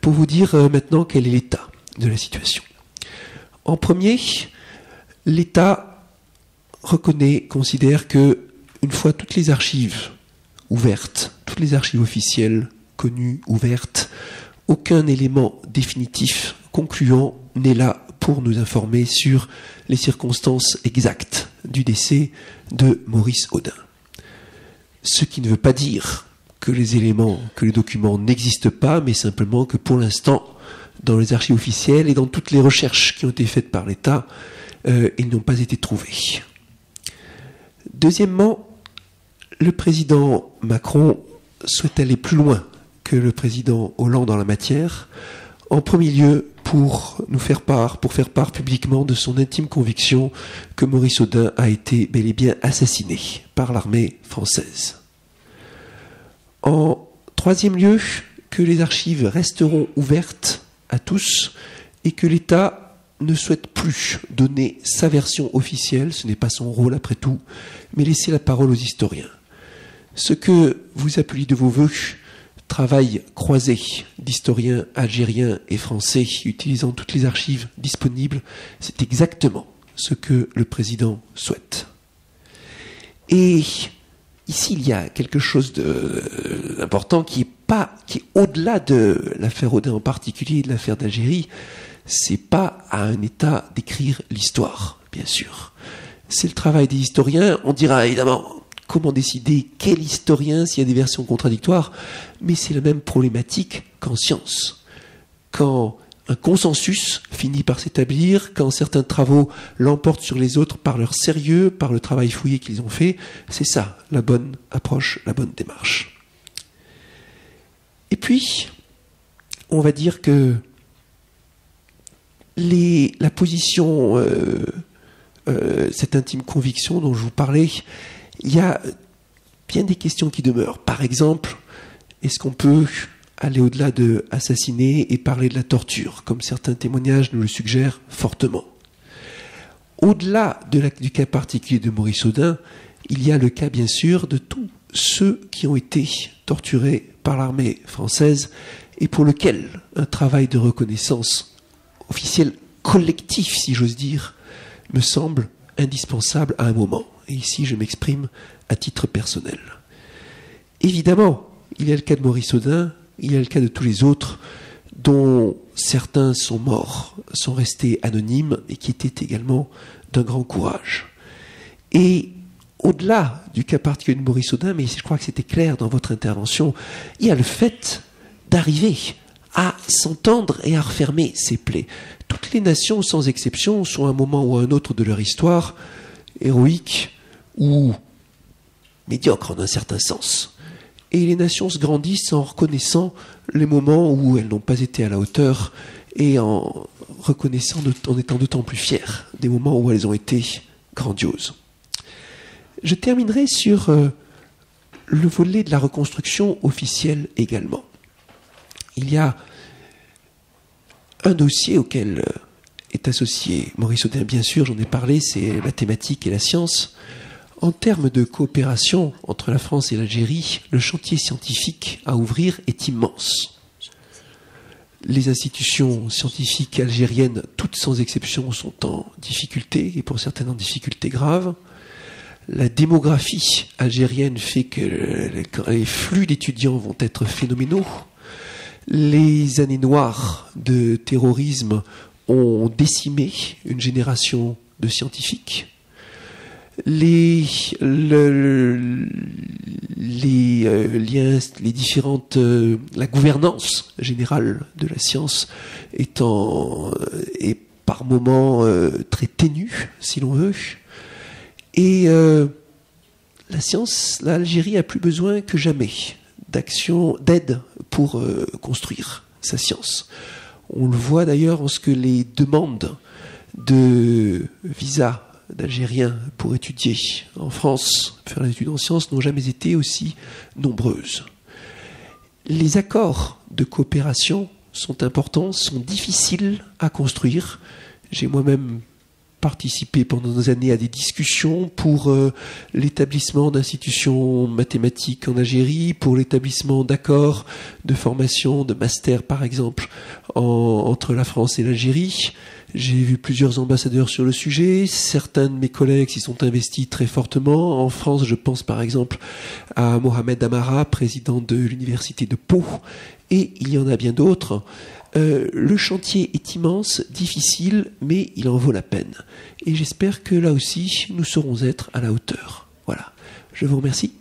Speaker 4: pour vous dire maintenant quel est l'état de la situation. En premier, l'État considère que une fois toutes les archives ouvertes, toutes les archives officielles connues, ouvertes, aucun élément définitif, concluant, n'est là pour nous informer sur les circonstances exactes du décès de Maurice Audin. Ce qui ne veut pas dire que les documents n'existent pas, mais simplement que pour l'instant, dans les archives officielles et dans toutes les recherches qui ont été faites par l'État, ils n'ont pas été trouvés. Deuxièmement, le président Macron souhaite aller plus loin que le président Hollande en la matière, en premier lieu pour faire part publiquement de son intime conviction que Maurice Audin a été bel et bien assassiné par l'armée française. En troisième lieu, que les archives resteront ouvertes à tous et que l'État ne souhaite plus donner sa version officielle, ce n'est pas son rôle après tout, mais laisser la parole aux historiens. Ce que vous appelez de vos vœux, travail croisé d'historiens algériens et français utilisant toutes les archives disponibles, c'est exactement ce que le président souhaite. Et ici, il y a quelque chose d'important qui est au-delà de l'affaire Audin en particulier et de l'affaire d'Algérie. C'est pas à un État d'écrire l'histoire, bien sûr. C'est le travail des historiens. On dira évidemment comment décider quel historien s'il y a des versions contradictoires, mais c'est la même problématique qu'en science. Quand un consensus finit par s'établir, quand certains travaux l'emportent sur les autres par leur sérieux, par le travail fouillé qu'ils ont fait, c'est ça la bonne approche, la bonne démarche. Et puis, on va dire que la position, cette intime conviction dont je vous parlais, il y a bien des questions qui demeurent. Par exemple, est-ce qu'on peut aller au-delà de assassiner et parler de la torture, comme certains témoignages nous le suggèrent fortement. Au-delà du cas particulier de Maurice Audin, il y a le cas bien sûr de tous ceux qui ont été torturés par l'armée française et pour lequel un travail de reconnaissance officielle collectif, si j'ose dire, me semble indispensable à un moment. Et ici, je m'exprime à titre personnel. Évidemment, il y a le cas de Maurice Audin, il y a le cas de tous les autres, dont certains sont morts, sont restés anonymes et qui étaient également d'un grand courage. Et au-delà du cas particulier de Maurice Audin, mais je crois que c'était clair dans votre intervention, il y a le fait d'arriver à s'entendre et à refermer ces plaies. Toutes les nations, sans exception, sont à un moment ou à un autre de leur histoire héroïques ou médiocres en un certain sens. Et les nations se grandissent en reconnaissant les moments où elles n'ont pas été à la hauteur et en reconnaissant, en étant d'autant plus fières des moments où elles ont été grandioses. Je terminerai sur le volet de la reconstruction officielle également. Il y a un dossier auquel est associé Maurice Audin, bien sûr, j'en ai parlé, c'est la thématique et la science. En termes de coopération entre la France et l'Algérie, le chantier scientifique à ouvrir est immense. Les institutions scientifiques algériennes, toutes sans exception, sont en difficulté, et pour certaines en difficulté grave. La démographie algérienne fait que les flux d'étudiants vont être phénoménaux. Les années noires de terrorisme ont décimé une génération de scientifiques. Les liens, les différentes, la gouvernance générale de la science est par moments très ténue, si l'on veut. Et la science, l'Algérie a plus besoin que jamais d'aide pour construire sa science. On le voit d'ailleurs en ce que les demandes de visa d'Algériens pour étudier en France, faire des études en sciences, n'ont jamais été aussi nombreuses. Les accords de coopération sont importants, sont difficiles à construire. J'ai moi-même participé pendant des années à des discussions pour l'établissement d'institutions mathématiques en Algérie, pour l'établissement d'accords de formation, de master par exemple, entre la France et l'Algérie. J'ai vu plusieurs ambassadeurs sur le sujet, certains de mes collègues s'y sont investis très fortement. En France, je pense par exemple à Mohamed Amara, président de l'université de Pau, et il y en a bien d'autres. Le chantier est immense, difficile, mais il en vaut la peine. Et j'espère que là aussi, nous saurons être à la hauteur. Voilà. Je vous remercie.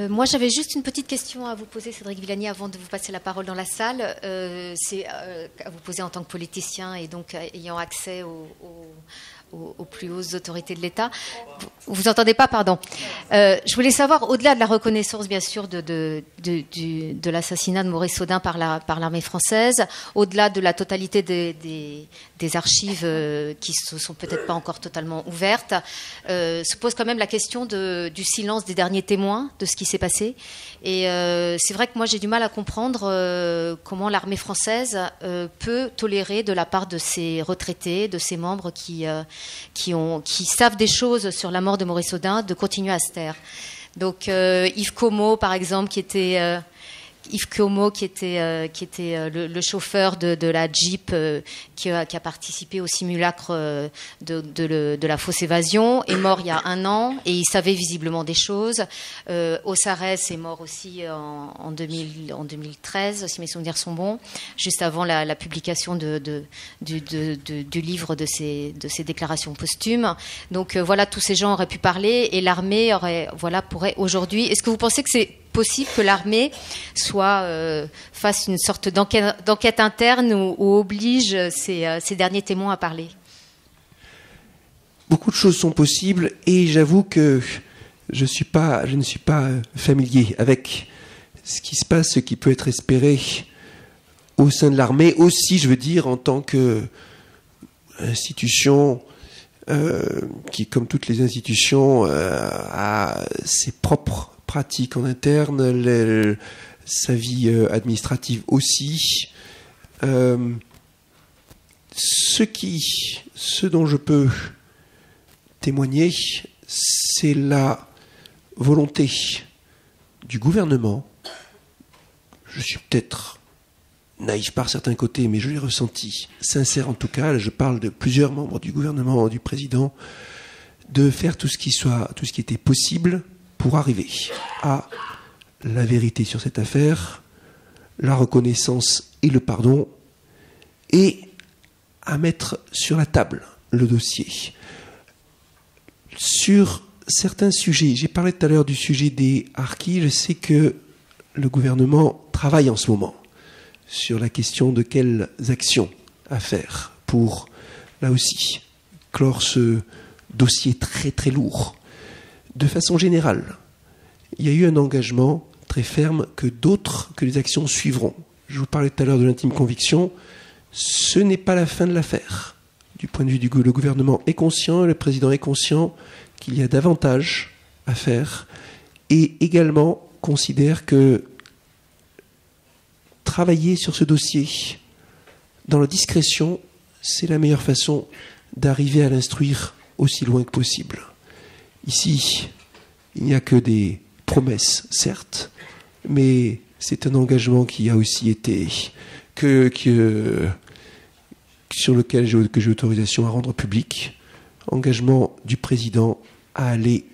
Speaker 1: Moi, j'avais juste une petite question à vous poser, Cédric Villani, avant de vous passer la parole dans la salle. C'est à vous poser en tant que politicien et donc ayant accès aux plus hautes autorités de l'État. Vous entendez pas, pardon. Je voulais savoir, au-delà de la reconnaissance, bien sûr, de l'assassinat de Maurice Audin par l'armée française, au-delà de la totalité des archives qui ne sont peut-être pas encore totalement ouvertes, se pose quand même la question du silence des derniers témoins de ce qui s'est passé. Et c'est vrai que moi, j'ai du mal à comprendre comment l'armée française peut tolérer de la part de ses retraités, de ses membres qui savent des choses sur la mort de Maurice Audin, de continuer à se taire. Donc Yves Comot, par exemple, qui était le chauffeur de la Jeep qui a participé au simulacre de la fausse évasion, est mort il y a 1 an et il savait visiblement des choses. Ossarès est mort aussi en 2013, si mes souvenirs sont bons, juste avant la publication du livre de ses déclarations posthumes. Donc voilà, tous ces gens auraient pu parler et l'armée pourrait aujourd'hui... Est-ce que vous pensez que c'est possible que l'armée fasse une sorte d'enquête interne ou oblige ces derniers témoins à parler?
Speaker 4: Beaucoup de choses sont possibles et j'avoue que je ne suis pas familier avec ce qui se passe, ce qui peut être espéré au sein de l'armée, aussi, je veux dire, en tant qu'institution qui, comme toutes les institutions, a ses propres pratiques en interne, sa vie administrative aussi. Ce dont je peux témoigner, c'est la volonté du gouvernement. Je suis peut-être naïf par certains côtés, mais je l'ai ressenti, sincère en tout cas, là, je parle de plusieurs membres du gouvernement, du président, de faire tout ce qui était possible pour arriver à la vérité sur cette affaire, la reconnaissance et le pardon, et à mettre sur la table le dossier. Sur certains sujets, j'ai parlé tout à l'heure du sujet des harkis, je sais que le gouvernement travaille en ce moment sur la question de quelles actions à faire pour, là aussi, clore ce dossier très très lourd. De façon générale, il y a eu un engagement très ferme que les actions suivront. Je vous parlais tout à l'heure de l'intime conviction, ce n'est pas la fin de l'affaire. Du point de vue le gouvernement est conscient, le président est conscient qu'il y a davantage à faire et également considère que travailler sur ce dossier dans la discrétion, c'est la meilleure façon d'arriver à l'instruire aussi loin que possible. Ici, il n'y a que des promesses, certes, mais c'est un engagement qui a aussi été sur lequel j'ai autorisation à rendre public, engagement du président à aller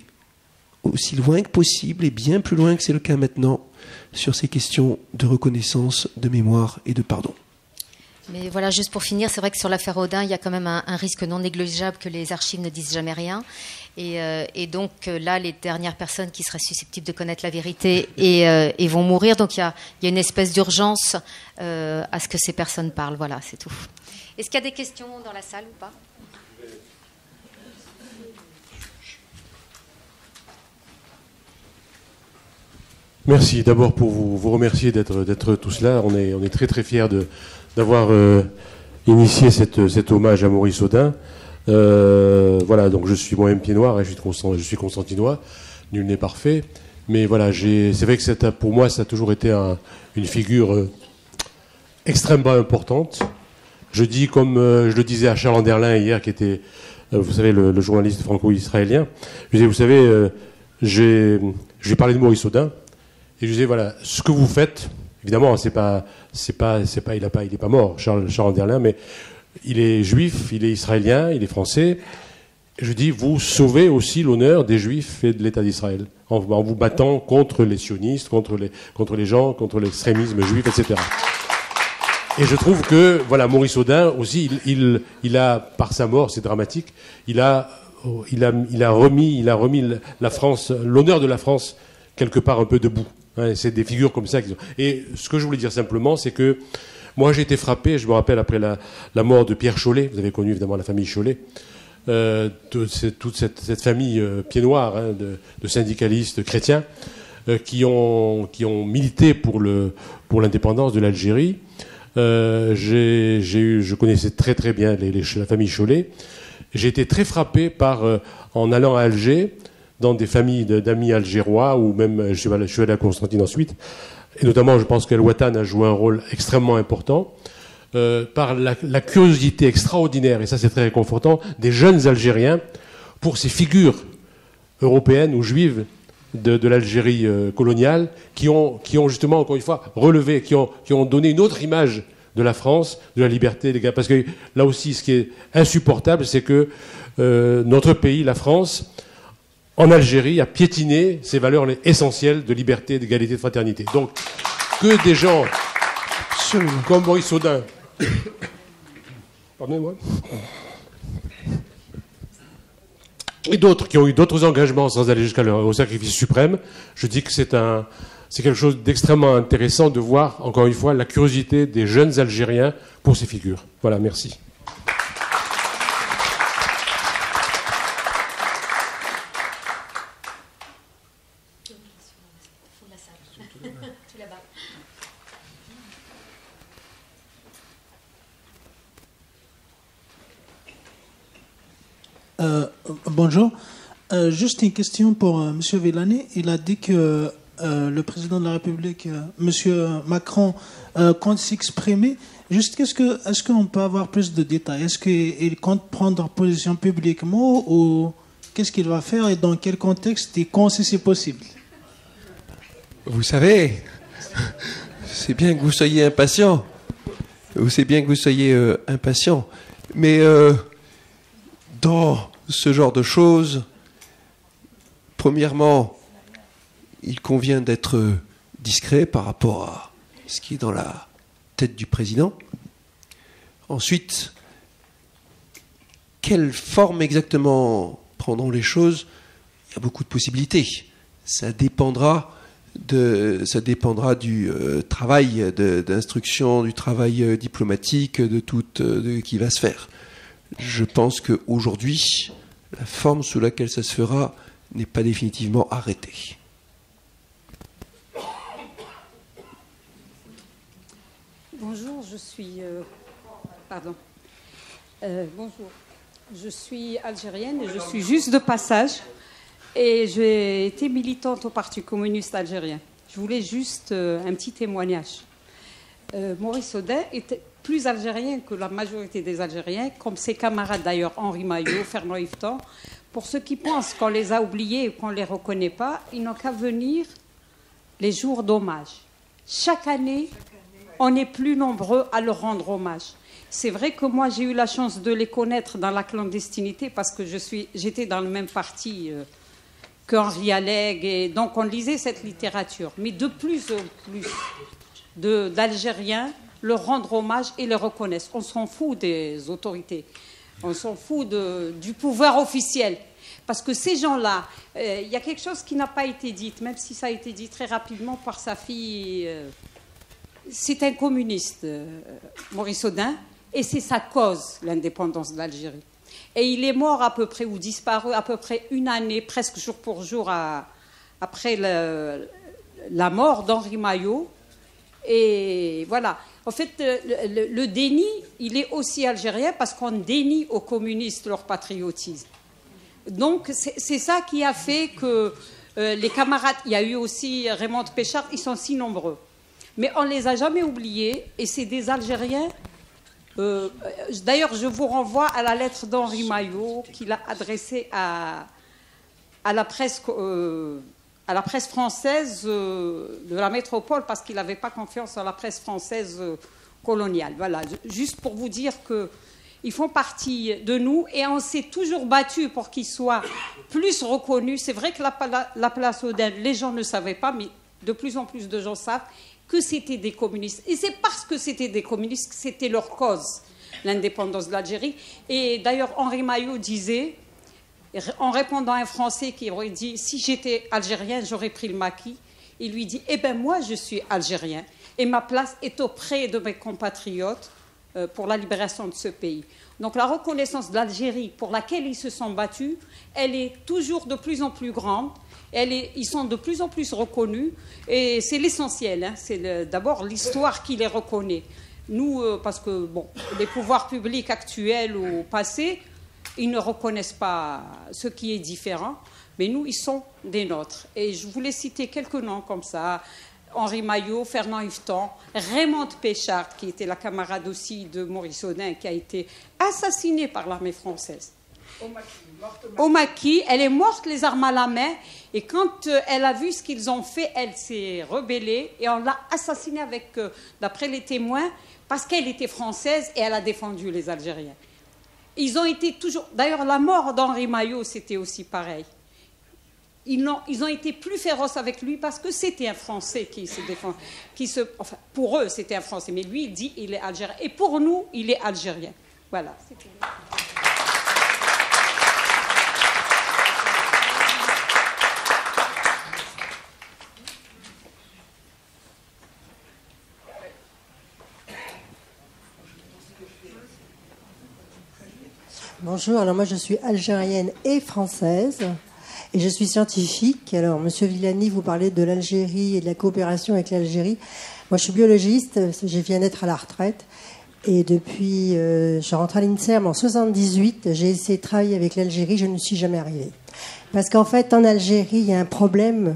Speaker 4: aussi loin que possible et bien plus loin que c'est le cas maintenant sur ces questions de reconnaissance, de mémoire et de pardon.
Speaker 1: Mais voilà, juste pour finir, c'est vrai que sur l'affaire Audin, il y a quand même un risque non négligeable que les archives ne disent jamais rien. Et donc là, les dernières personnes qui seraient susceptibles de connaître la vérité et vont mourir. Donc il y a une espèce d'urgence à ce que ces personnes parlent. Voilà, c'est tout. Est-ce qu'il y a des questions dans la salle ou pas ?
Speaker 5: Merci. D'abord pour vous remercier d'être tous là. On est très très fiers d'avoir initié cet hommage à Maurice Audin. Voilà, donc je suis moi-même pied noir et je suis constantinois. Nul n'est parfait. Mais voilà, c'est vrai que pour moi, ça a toujours été une figure extrêmement importante. Je dis comme je le disais à Charles Anderlin hier, qui était, vous savez, le journaliste franco-israélien. Je disais, vous savez, je lui ai parlé de Maurice Audin. Et je disais, voilà, ce que vous faites, évidemment, il est pas mort, Charles Anderlin, mais il est juif, il est israélien, il est français. Et je dis, vous sauvez aussi l'honneur des juifs et de l'État d'Israël, en vous battant contre les sionistes, contre les gens, contre l'extrémisme juif, etc. Et je trouve que, voilà, Maurice Audin aussi, il a, par sa mort, c'est dramatique, il a remis la France, l'honneur de la France, quelque part un peu debout. C'est des figures comme ça. Et ce que je voulais dire simplement, c'est que moi j'ai été frappé, je me rappelle après la mort de Pierre Chollet, vous avez connu évidemment la famille Chollet, toute cette famille pied noir de syndicalistes chrétiens qui ont milité pour l'indépendance de l'Algérie. Je connaissais très très bien la famille Chollet. J'ai été très frappé en allant à Alger, dans des familles d'amis algérois, ou même, je suis allé à Constantine ensuite, et notamment, je pense qu'El Watan a joué un rôle extrêmement important, par la curiosité extraordinaire, et ça c'est très réconfortant, des jeunes Algériens pour ces figures européennes ou juives de l'Algérie coloniale, qui ont justement, encore une fois, relevé, qui ont donné une autre image de la France, de la liberté, des gars. Parce que là aussi, ce qui est insupportable, c'est que notre pays, la France, en Algérie, a piétiné ces valeurs essentielles de liberté, d'égalité, de fraternité. Donc, que des gens comme Maurice Audin, pardonnez-moi, et d'autres qui ont eu d'autres engagements sans aller au sacrifice suprême, je dis que c'est quelque chose d'extrêmement intéressant de voir, encore une fois, la curiosité des jeunes Algériens pour ces figures. Voilà, merci.
Speaker 6: Bonjour. Juste une question pour M. Villani. Il a dit que le président de la République, M. Macron, compte s'exprimer. Juste, est-ce qu'on peut avoir plus de détails? Est-ce qu'il compte prendre position publiquement ou qu'est-ce qu'il va faire et dans quel contexte et quand c'est possible?
Speaker 4: Vous savez, c'est bien que vous soyez impatient. C'est bien que vous soyez impatient. Mais dans ce genre de choses, premièrement, il convient d'être discret par rapport à ce qui est dans la tête du président. Ensuite, quelle forme exactement prendront les choses? Il y a beaucoup de possibilités. Ça dépendra du travail d'instruction, du travail diplomatique, de tout qui va se faire. Je pense qu'aujourd'hui, la forme sous laquelle ça se fera n'est pas définitivement arrêtée.
Speaker 7: Bonjour, je suis... bonjour. Je suis algérienne et je suis juste de passage. Et j'ai été militante au Parti communiste algérien. Je voulais juste un petit témoignage. Maurice Audin était plus algérien que la majorité des Algériens, comme ses camarades d'ailleurs, Henri Maillot, Fernand Yvetot. Pour ceux qui pensent qu'on les a oubliés ou qu'on ne les reconnaît pas, ils n'ont qu'à venir les jours d'hommage. Chaque année, on est plus nombreux à leur rendre hommage. C'est vrai que moi, j'ai eu la chance de les connaître dans la clandestinité parce que j'étais dans le même parti qu'Henri Alleg, et donc on lisait cette littérature. Mais de plus en plus d'Algériens leur rendre hommage et les reconnaissent. On s'en fout des autorités, on s'en fout du pouvoir officiel. Parce que ces gens-là, il y a quelque chose qui n'a pas été dit, même si ça a été dit très rapidement par sa fille. C'est un communiste, Maurice Audin, et c'est sa cause, l'indépendance de l'Algérie. Et il est mort à peu près, ou disparu à peu près une année, presque jour pour jour, après la mort d'Henri Maillot. Et voilà. En fait, le déni, il est aussi algérien parce qu'on dénie aux communistes leur patriotisme. Donc, c'est ça qui a fait que les camarades, il y a eu aussi Raymond Péchard, ils sont si nombreux. Mais on ne les a jamais oubliés, et c'est des Algériens. D'ailleurs, je vous renvoie à la lettre d'Henri Maillot qu'il a adressée à la presse française de la métropole, parce qu'il n'avait pas confiance en la presse française coloniale. Voilà, juste pour vous dire qu'ils font partie de nous, et on s'est toujours battu pour qu'ils soient plus reconnus. C'est vrai que la place Audin, les gens ne savaient pas, mais de plus en plus de gens savent que c'était des communistes. Et c'est parce que c'était des communistes que c'était leur cause, l'indépendance de l'Algérie. Et d'ailleurs, Henri Maillot disait, en répondant à un Français qui aurait dit « Si j'étais algérien, j'aurais pris le maquis », il lui dit « Eh bien, moi, je suis algérien et ma place est auprès de mes compatriotes pour la libération de ce pays. » Donc la reconnaissance de l'Algérie pour laquelle ils se sont battus, elle est toujours de plus en plus grande. Ils sont de plus en plus reconnus, et c'est l'essentiel. C'est d'abord l'histoire qui les reconnaît. Nous, parce que les pouvoirs publics actuels ou passés, ils ne reconnaissent pas ce qui est différent, mais nous, ils sont des nôtres. Et je voulais citer quelques noms comme ça. Henri Maillot, Fernand Yvetot, Raymond Péchard, qui était la camarade aussi de Maurice Audin, qui a été assassinée par l'armée française. Au maquis, elle est morte les armes à la main, et quand elle a vu ce qu'ils ont fait, elle s'est rebellée et on l'a assassinée d'après les témoins, parce qu'elle était française et elle a défendu les Algériens. Ils ont été toujours... D'ailleurs, la mort d'Henri Maillot, c'était aussi pareil. Ils ont été plus féroces avec lui parce que c'était un Français qui se défend. Enfin, pour eux, c'était un Français, mais lui, il dit il est algérien. Et pour nous, il est algérien. Voilà.
Speaker 8: Bonjour, alors moi je suis algérienne et française et je suis scientifique. Alors Monsieur Villani, vous parlez de l'Algérie et de la coopération avec l'Algérie. Moi je suis biologiste, je viens d'être à la retraite Et depuis, je rentre à l'INSERM en 78, j'ai essayé de travailler avec l'Algérie, je ne suis jamais arrivée. Parce qu'en fait, en Algérie, il y a un problème.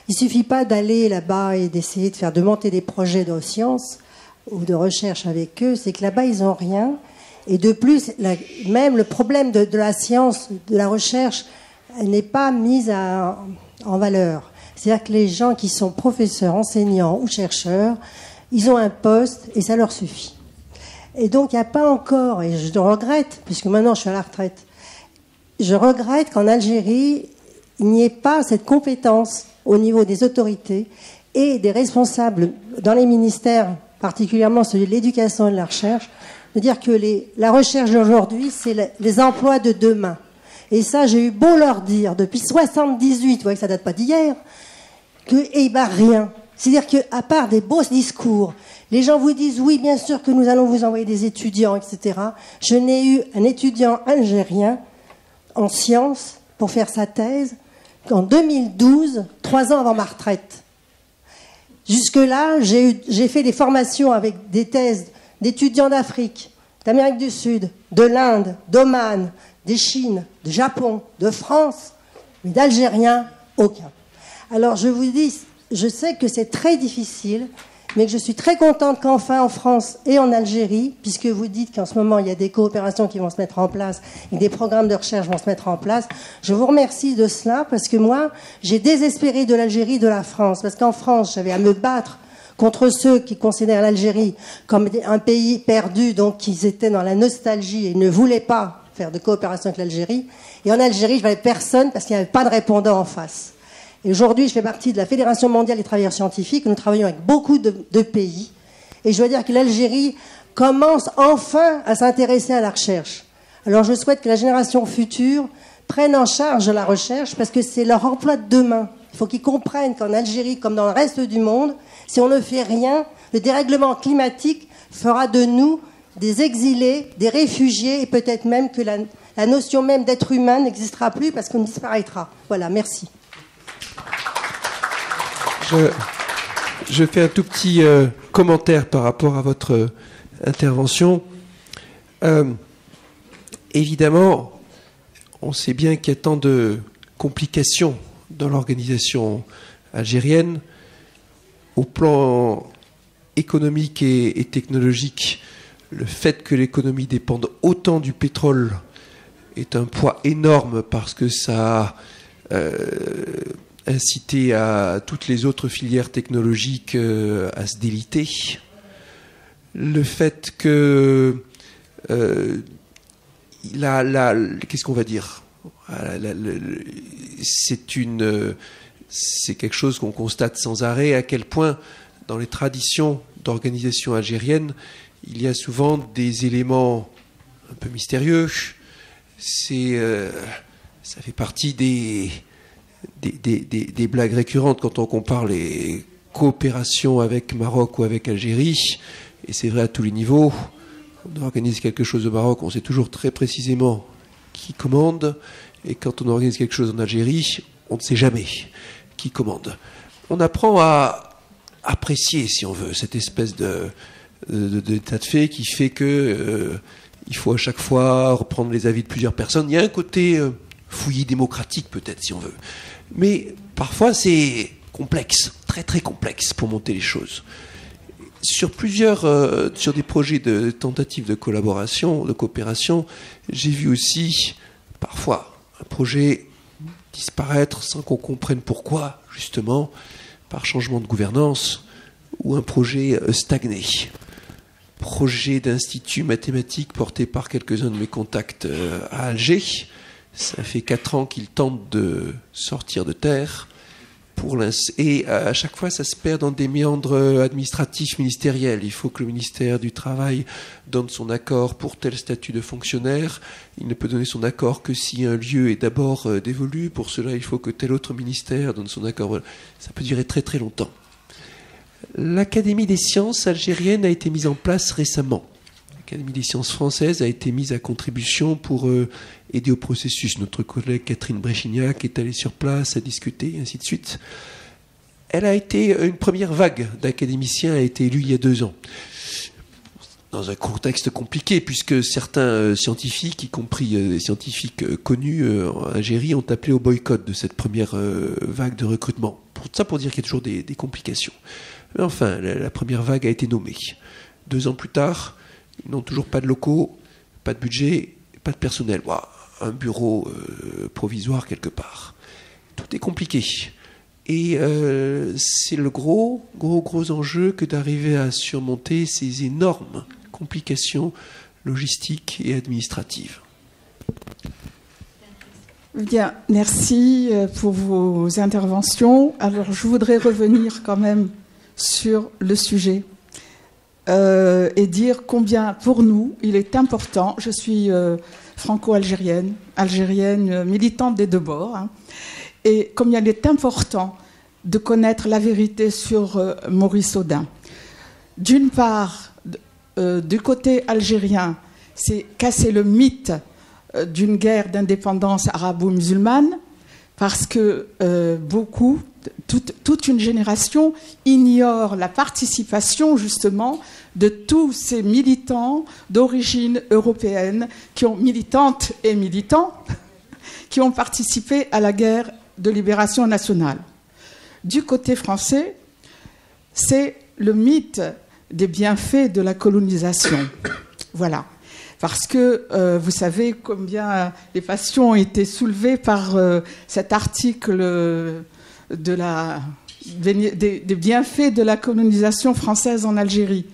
Speaker 8: Il suffit pas d'aller là-bas et d'essayer de monter des projets de sciences ou de recherche avec eux, c'est que là-bas, ils n'ont rien. Et de plus, même le problème de la science, de la recherche, n'est pas mise en valeur. C'est-à-dire que les gens qui sont professeurs, enseignants ou chercheurs, ils ont un poste et ça leur suffit. Et donc, il n'y a pas encore, et je le regrette, puisque maintenant je suis à la retraite, je regrette qu'en Algérie, il n'y ait pas cette compétence au niveau des autorités et des responsables dans les ministères, particulièrement celui de l'éducation et de la recherche, de dire que la recherche d'aujourd'hui, c'est les emplois de demain. Et ça, j'ai eu beau leur dire depuis 78, vous voyez que ça date pas d'hier, rien. C'est-à-dire qu'à part des beaux discours, les gens vous disent oui, bien sûr que nous allons vous envoyer des étudiants, etc. Je n'ai eu un étudiant algérien en sciences pour faire sa thèse qu'en 2012, 3 ans avant ma retraite. Jusque-là, j'ai fait des formations avec des thèses d'étudiants d'Afrique, d'Amérique du Sud, de l'Inde, d'Oman, de Chine, de Japon, de France, mais d'Algériens, aucun. Alors je vous dis, je sais que c'est très difficile, mais que je suis très contente qu'enfin en France et en Algérie, puisque vous dites qu'en ce moment il y a des coopérations qui vont se mettre en place et des programmes de recherche vont se mettre en place, je vous remercie de cela, parce que moi, j'ai désespéré de l'Algérie et de la France, parce qu'en France, j'avais à me battre contre ceux qui considèrent l'Algérie comme un pays perdu, donc qu'ils étaient dans la nostalgie et ne voulaient pas faire de coopération avec l'Algérie. Et en Algérie, je n'avais personne parce qu'il n'y avait pas de répondant en face. Et aujourd'hui, je fais partie de la Fédération mondiale des travailleurs scientifiques. Nous travaillons avec beaucoup de pays. Et je dois dire que l'Algérie commence enfin à s'intéresser à la recherche. Alors je souhaite que la génération future prenne en charge la recherche parce que c'est leur emploi de demain. Il faut qu'ils comprennent qu'en Algérie, comme dans le reste du monde, si on ne fait rien, le dérèglement climatique fera de nous des exilés, des réfugiés, et peut-être même que la notion même d'être humain n'existera plus parce qu'on disparaîtra. Voilà, merci.
Speaker 4: Je fais un tout petit commentaire par rapport à votre intervention. Évidemment, on sait bien qu'il y a tant de complications dans l'organisation algérienne. Au plan économique et technologique, le fait que l'économie dépende autant du pétrole est un poids énorme parce que ça a incité à toutes les autres filières technologiques à se déliter. Le fait que qu'est-ce qu'on va dire, c'est quelque chose qu'on constate sans arrêt, à quel point dans les traditions d'organisation algérienne il y a souvent des éléments un peu mystérieux. Ça fait partie des blagues récurrentes quand on compare les coopérations avec Maroc ou avec Algérie, et c'est vrai à tous les niveaux. On organise quelque chose au Maroc, on sait toujours très précisément qui commande, et quand on organise quelque chose en Algérie, on ne sait jamais qui commande. On apprend à apprécier, si on veut, cette espèce d'état de fait qui fait que il faut à chaque fois reprendre les avis de plusieurs personnes. Il y a un côté fouillis démocratique peut-être, si on veut. Mais parfois c'est complexe, très très complexe pour monter les choses. Sur des projets de tentatives de collaboration, de coopération, j'ai vu aussi parfois un projet disparaître sans qu'on comprenne pourquoi, justement, par changement de gouvernance, ou un projet stagné. Projet d'institut mathématique porté par quelques-uns de mes contacts à Alger. Ça fait 4 ans qu'ils tentent de sortir de terre. Et à chaque fois, ça se perd dans des méandres administratifs ministériels. Il faut que le ministère du Travail donne son accord pour tel statut de fonctionnaire. Il ne peut donner son accord que si un lieu est d'abord dévolu. Pour cela, il faut que tel autre ministère donne son accord. Ça peut durer très très longtemps. L'Académie des sciences algérienne a été mise en place récemment. L'Académie des sciences françaises a été mise à contribution pour aider au processus. Notre collègue Catherine Bréchignac est allée sur place, a discuté, et ainsi de suite. Une première vague d'académiciens a été élue il y a 2 ans. dans un contexte compliqué, puisque certains scientifiques, y compris des scientifiques connus en Algérie, ont appelé au boycott de cette première vague de recrutement. Pour dire qu'il y a toujours des complications. Mais enfin, la première vague a été nommée. 2 ans plus tard, ils n'ont toujours pas de locaux, pas de budget, pas de personnel. Un bureau provisoire quelque part. Tout est compliqué. Et c'est le gros enjeu que d'arriver à surmonter ces énormes complications logistiques et administratives.
Speaker 9: Bien, merci pour vos interventions. Alors, je voudrais revenir quand même sur le sujet et dire combien, pour nous, il est important. Je suis franco-algérienne, militante des deux bords, hein, et combien il est important de connaître la vérité sur Maurice Audin. D'une part, du côté algérien, c'est casser le mythe d'une guerre d'indépendance arabo-musulmane, parce que toute une génération ignore la participation justement de tous ces militants d'origine européenne, militantes et militants, qui ont participé à la guerre de libération nationale. Du côté français, c'est le mythe des bienfaits de la colonisation. Voilà. Parce que vous savez combien les passions ont été soulevées par cet article des bienfaits de la colonisation française en Algérie.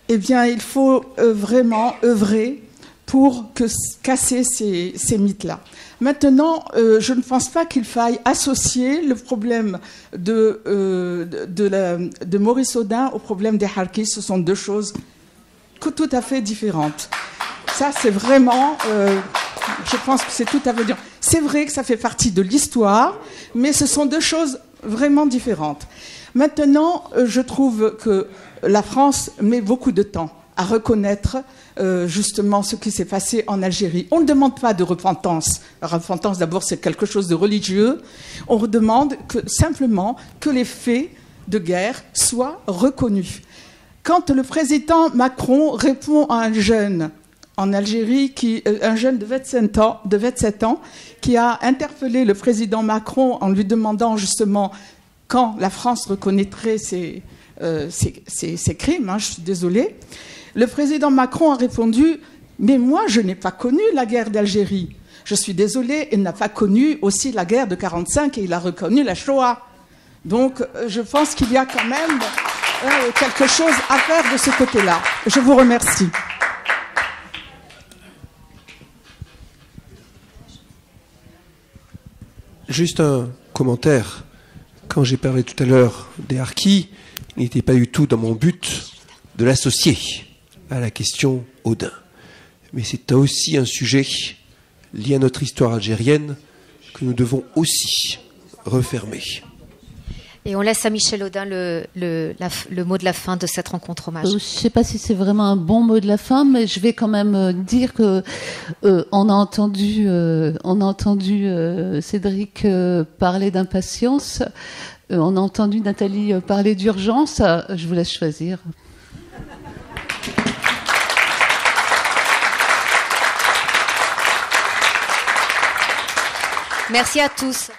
Speaker 9: Eh bien, il faut vraiment œuvrer pour casser ces mythes-là. Maintenant, je ne pense pas qu'il faille associer le problème de Maurice Audin au problème des Harkis. Ce sont deux choses tout à fait différentes. Ça, c'est vraiment... je pense que c'est tout à fait différent. C'est vrai que ça fait partie de l'histoire, mais ce sont deux choses vraiment différentes. Maintenant, je trouve que la France met beaucoup de temps à reconnaître justement ce qui s'est passé en Algérie. On ne demande pas de repentance. La repentance, d'abord, c'est quelque chose de religieux. On demande simplement que les faits de guerre soient reconnus. Quand le président Macron répond à un jeune en Algérie, un jeune de 27 ans, qui a interpellé le président Macron en lui demandant justement quand la France reconnaîtrait ses crimes, hein, je suis désolée, le président Macron a répondu « Mais moi, je n'ai pas connu la guerre d'Algérie. Je suis désolée, il n'a pas connu aussi la guerre de 1945 et il a reconnu la Shoah. » Donc, je pense qu'il y a quand même quelque chose à faire de ce côté-là. Je vous remercie.
Speaker 4: Juste un commentaire. Quand j'ai parlé tout à l'heure des Harkis, il n'était pas du tout dans mon but de l'associer à la question Audin. Mais c'est aussi un sujet lié à notre histoire algérienne que nous devons aussi refermer.
Speaker 1: Et on laisse à Michel Audin le mot de la fin de cette rencontre hommage.
Speaker 2: Je ne sais pas si c'est vraiment un bon mot de la fin, mais je vais quand même dire que on a entendu Cédric parler d'impatience, on a entendu Nathalie parler d'urgence. Je vous laisse choisir.
Speaker 1: Merci à tous.